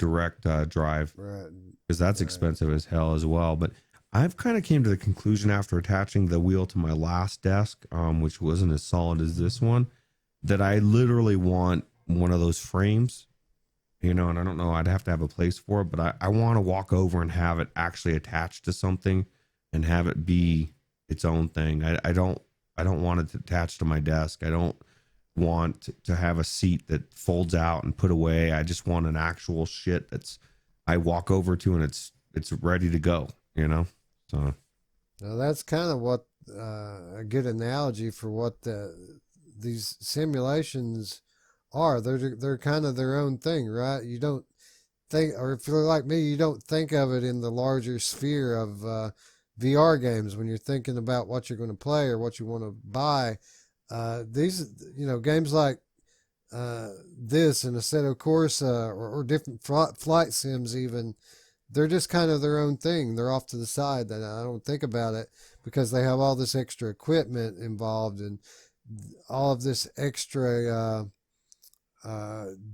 B: direct drive,
A: Right.
B: because that's expensive as hell as well. But I've kind of came to the conclusion after attaching the wheel to my last desk, which wasn't as solid as this one, that I literally want one of those frames, you know, and I don't know, I'd have to have a place for it, but I want to walk over and have it actually attached to something and have it be its own thing. I don't want it attached to my desk. I don't want to have a seat that folds out and put away. I just want an actual shit that's I walk over to and it's ready to go, you know? So
A: now that's kind of what a good analogy for what these simulations are. They're kind of their own thing, right? You don't think, or if you're like me, you don't think of it in the larger sphere of VR games when you're thinking about what you're going to play or what you want to buy. These, you know, games like this and Assetto Corsa or different flight sims even, they're just kind of their own thing. They're off to the side, and I don't think about it because they have all this extra equipment involved and all of this extra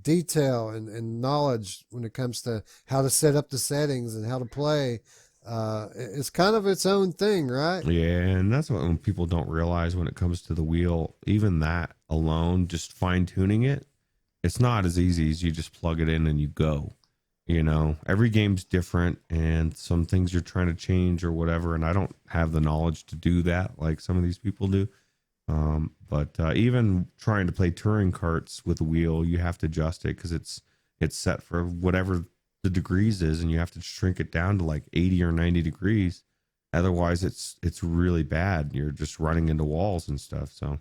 A: detail and knowledge when it comes to how to set up the settings and how to play. It's kind of its own thing, right?
B: yeah, and that's what when people don't realize when it comes to the wheel, even that alone, just fine tuning it, it's not as easy as you just plug it in and you go. You know, every game's different and some things you're trying to change or whatever. And I don't have the knowledge to do that like some of these people do. But even trying to play touring carts with a wheel, you have to adjust it because it's set for whatever the degrees is, and you have to shrink it down to like 80 or 90 degrees. Otherwise, it's really bad. You're just running into walls and stuff. So,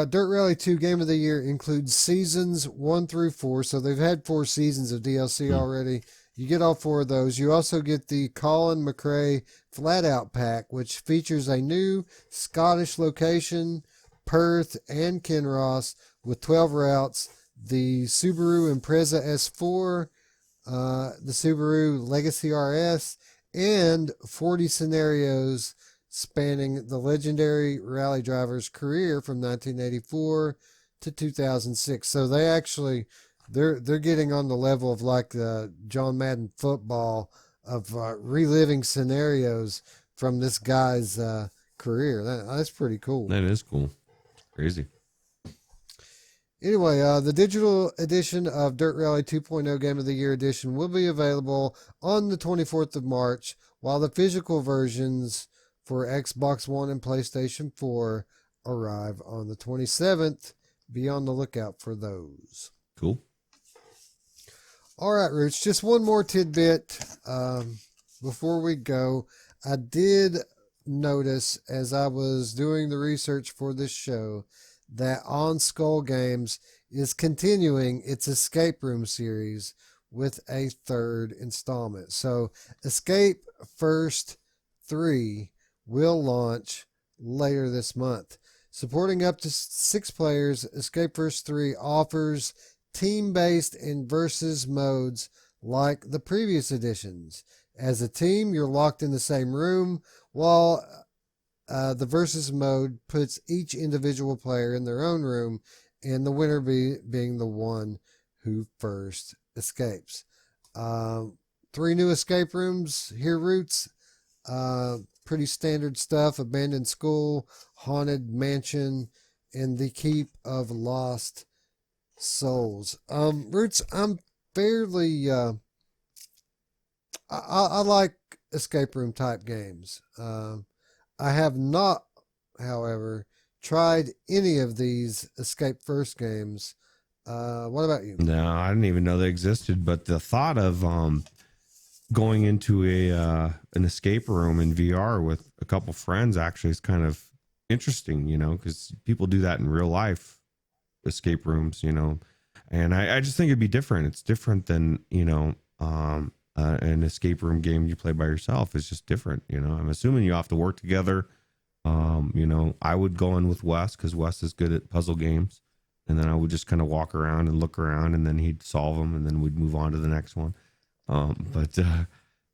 A: Dirt Rally 2 Game of the Year includes seasons 1 through 4. So they've had 4 seasons of DLC already. You get all 4 of those. You also get the Colin McRae Flat Out Pack, which features a new Scottish location, Perth and Kinross, with 12 routes, the Subaru Impreza S4, the Subaru Legacy RS, and 40 scenarios spanning the legendary rally driver's career from 1984 to 2006. So they actually they're getting on the level of like the John Madden football of reliving scenarios from this guy's career. That's pretty cool.
B: that is cool. Crazy.
A: Anyway, the digital edition of Dirt Rally 2.0 Game of the Year edition will be available on the 24th of March, while the physical versions for Xbox One and PlayStation 4 arrive on the 27th. Be on the lookout for those.
B: Cool.
A: All right, Roots, just one more tidbit before we go. I did notice as I was doing the research for this show that OnSkull Games is continuing its escape room series with a 3rd installment. So Escape First 3 will launch later this month. Supporting up to 6 players, Escape First 3 offers team-based and versus modes like the previous editions. As a team, you're locked in the same room, while the versus mode puts each individual player in their own room, and the winner being the one who first escapes. 3 new escape rooms here, Roots. Pretty standard stuff: abandoned school, haunted mansion, and the keep of lost souls. Roots, I'm fairly I like escape room type games. I have not, however, tried any of these Escape First games. What about you?
B: No, I didn't even know they existed. But the thought of going into an escape room in VR with a couple friends actually is kind of interesting, you know, because people do that in real life, escape rooms, you know, and I just think it'd be different. It's different than, you know, an escape room game you play by yourself. It's just different, you know. I'm assuming you have to work together. You know, I would go in with Wes because Wes is good at puzzle games, and then I would just kind of walk around and look around, and then he'd solve them, and then we'd move on to the next one. But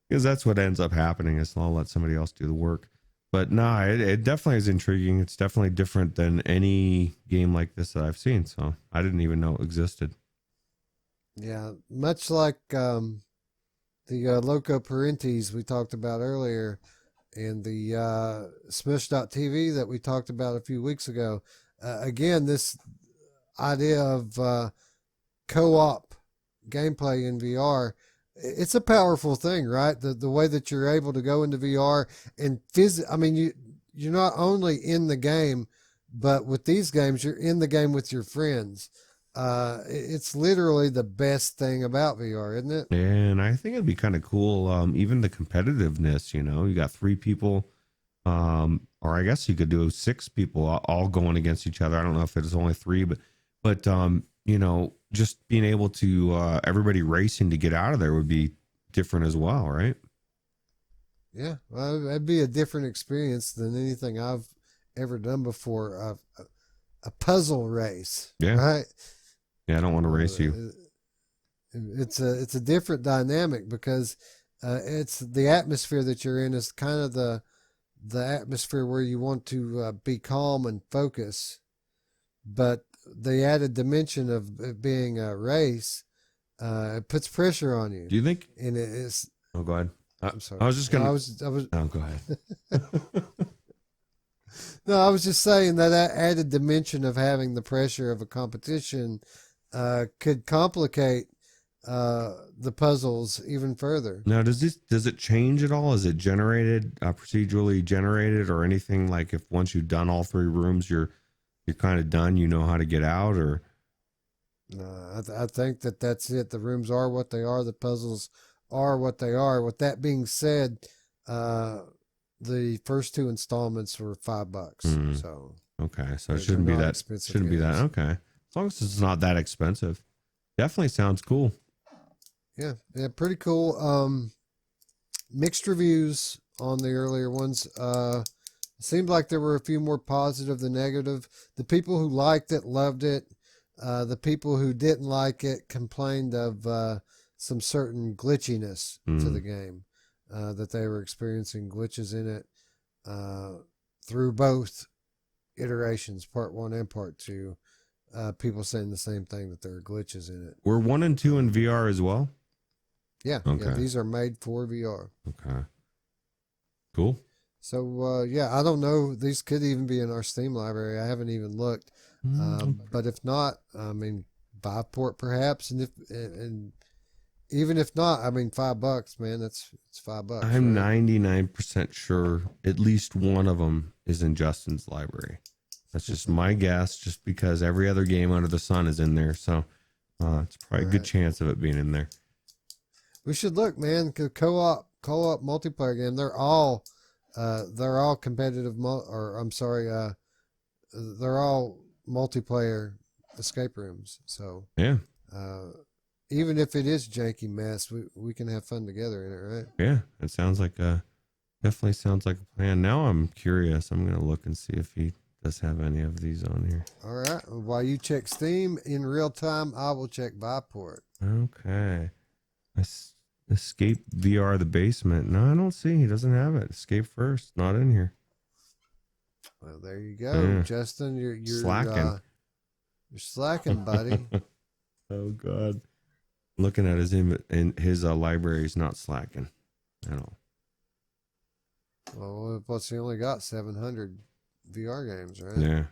B: because that's what ends up happening is I'll let somebody else do the work. But no, it definitely is intriguing. It's definitely different than any game like this that I've seen. So I didn't even know it existed.
A: Yeah, much like the Loco Parentes we talked about earlier, and the Smush.tv that we talked about a few weeks ago. Again, this idea of co-op gameplay in VR, it's a powerful thing, right? The way that you're able to go into VR and I mean, you're not only in the game, but with these games, you're in the game with your friends. It's literally the best thing about VR, isn't it?
B: And I think it'd be kind of cool. Even the competitiveness, you got three people, or I guess you could do six people all going against each other. I don't know if it's only three, but just being able to everybody racing to get out of there would be different as well, right?
A: Yeah, well, that'd be a different experience than anything I've ever done before. A puzzle race,
B: Yeah.
A: right?
B: Yeah, I don't want to race you.
A: It's a different dynamic because it's the atmosphere that you're in is kind of the atmosphere where you want to be calm and focus, but the added dimension of it being a race, it puts pressure on you.
B: Do you think?
A: And it is.
B: Oh, go ahead.
A: I'm sorry.
B: I was just gonna.
A: I was.
B: Oh, go ahead.
A: No, I was just saying that added dimension of having the pressure of a competition could complicate the puzzles even further.
B: Now, does it change at all? Is it generated procedurally generated or anything? Like if once you've done all three rooms, you're kind of done. You know how to get out, or
A: No, I think that's it. The rooms are what they are. The puzzles are what they are. With that being said, the first two installments were $5. So
B: okay, so it shouldn't be that expensive. Shouldn't be that okay. As long as it's not that expensive, definitely sounds cool.
A: Yeah, pretty cool. Mixed reviews on the earlier ones. It seemed like there were a few more positive than negative. The people who liked it loved it. The people who didn't like it complained of some certain glitchiness to the game, that they were experiencing glitches in it through both iterations, part 1 and part 2. People saying the same thing, that there are glitches in it.
B: Were 1 and 2 in VR as well?
A: Yeah,
B: okay.
A: Yeah, these are made for VR.
B: Okay, cool.
A: So yeah, I don't know. These could even be in our Steam library. I haven't even looked. But if not, I mean, Viveport perhaps, and even if not, I mean, $5, man, it's $5.
B: I'm
A: right?
B: 99% sure at least one of them is in Justin's library. That's just my guess, just because every other game under the sun is in there. So it's probably a good chance of it being in there.
A: We should look, man. Co-op multiplayer game. They're all competitive. They're all multiplayer escape rooms. So
B: yeah.
A: Even if it is janky mess, we can have fun together in it, right?
B: Yeah, it sounds like definitely sounds like a plan. Now I'm curious. I'm gonna look and see if he does have any of these on here.
A: All right. While you check Steam in real time, I will check Viveport.
B: Okay. Escape VR the basement. No, I don't see. He doesn't have it. Escape first. Not in here.
A: Well, there you go, Justin. You're slacking. You're slacking, buddy.
B: Oh God. Looking at his library, he's not slacking at all.
A: Well, plus he only got 700 VR games, right?
B: Yeah.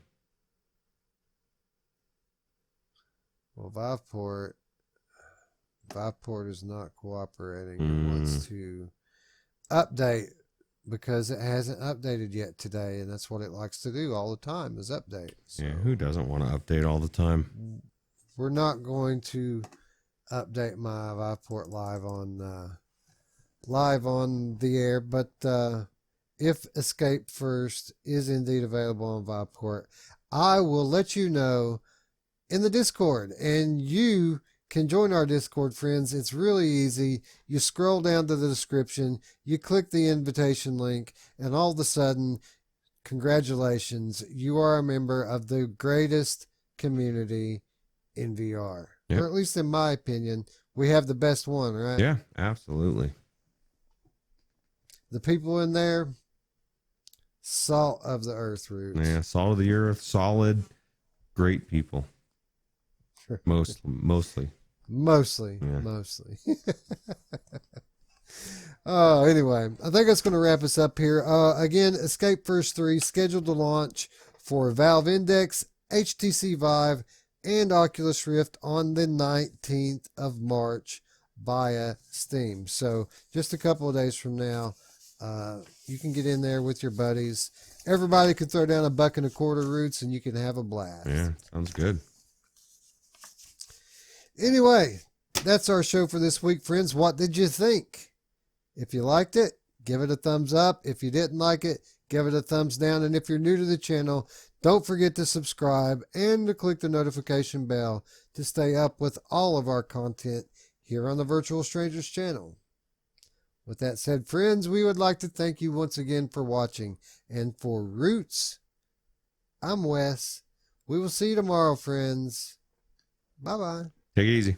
A: Well, Viveport is not cooperating. It wants to update because it hasn't updated yet today, and that's what it likes to do all the time, is update. So
B: yeah, who doesn't want to update all the time?
A: We're not going to update my Viveport live on the air, but if Escape First is indeed available on Viveport, I will let you know in the Discord, and you can join our Discord, friends. It's really easy. You scroll down to the description, you click the invitation link, and all of a sudden, congratulations, you are a member of the greatest community in VR.
B: Yep.
A: Or at least in my opinion, we have the best one, right?
B: Yeah, absolutely.
A: The people in there, salt of the earth, Roots.
B: Yeah, salt of the earth, solid, great people. Mostly.
A: Mostly.
B: Yeah.
A: Mostly. Anyway, I think that's going to wrap us up here. Again, Escape First 3 scheduled to launch for Valve Index, HTC Vive, and Oculus Rift on the 19th of March via Steam. So just a couple of days from now, you can get in there with your buddies. Everybody can throw down $1.25 Roots and you can have a blast.
B: Yeah, sounds good.
A: Anyway, that's our show for this week, friends. What did you think? If you liked it, give it a thumbs up. If you didn't like it, give it a thumbs down. And if you're new to the channel, don't forget to subscribe and to click the notification bell to stay up with all of our content here on the Virtual Strangers channel. With that said, friends, we would like to thank you once again for watching. And for Roots, I'm Wes. We will see you tomorrow, friends. Bye-bye.
B: Take it easy.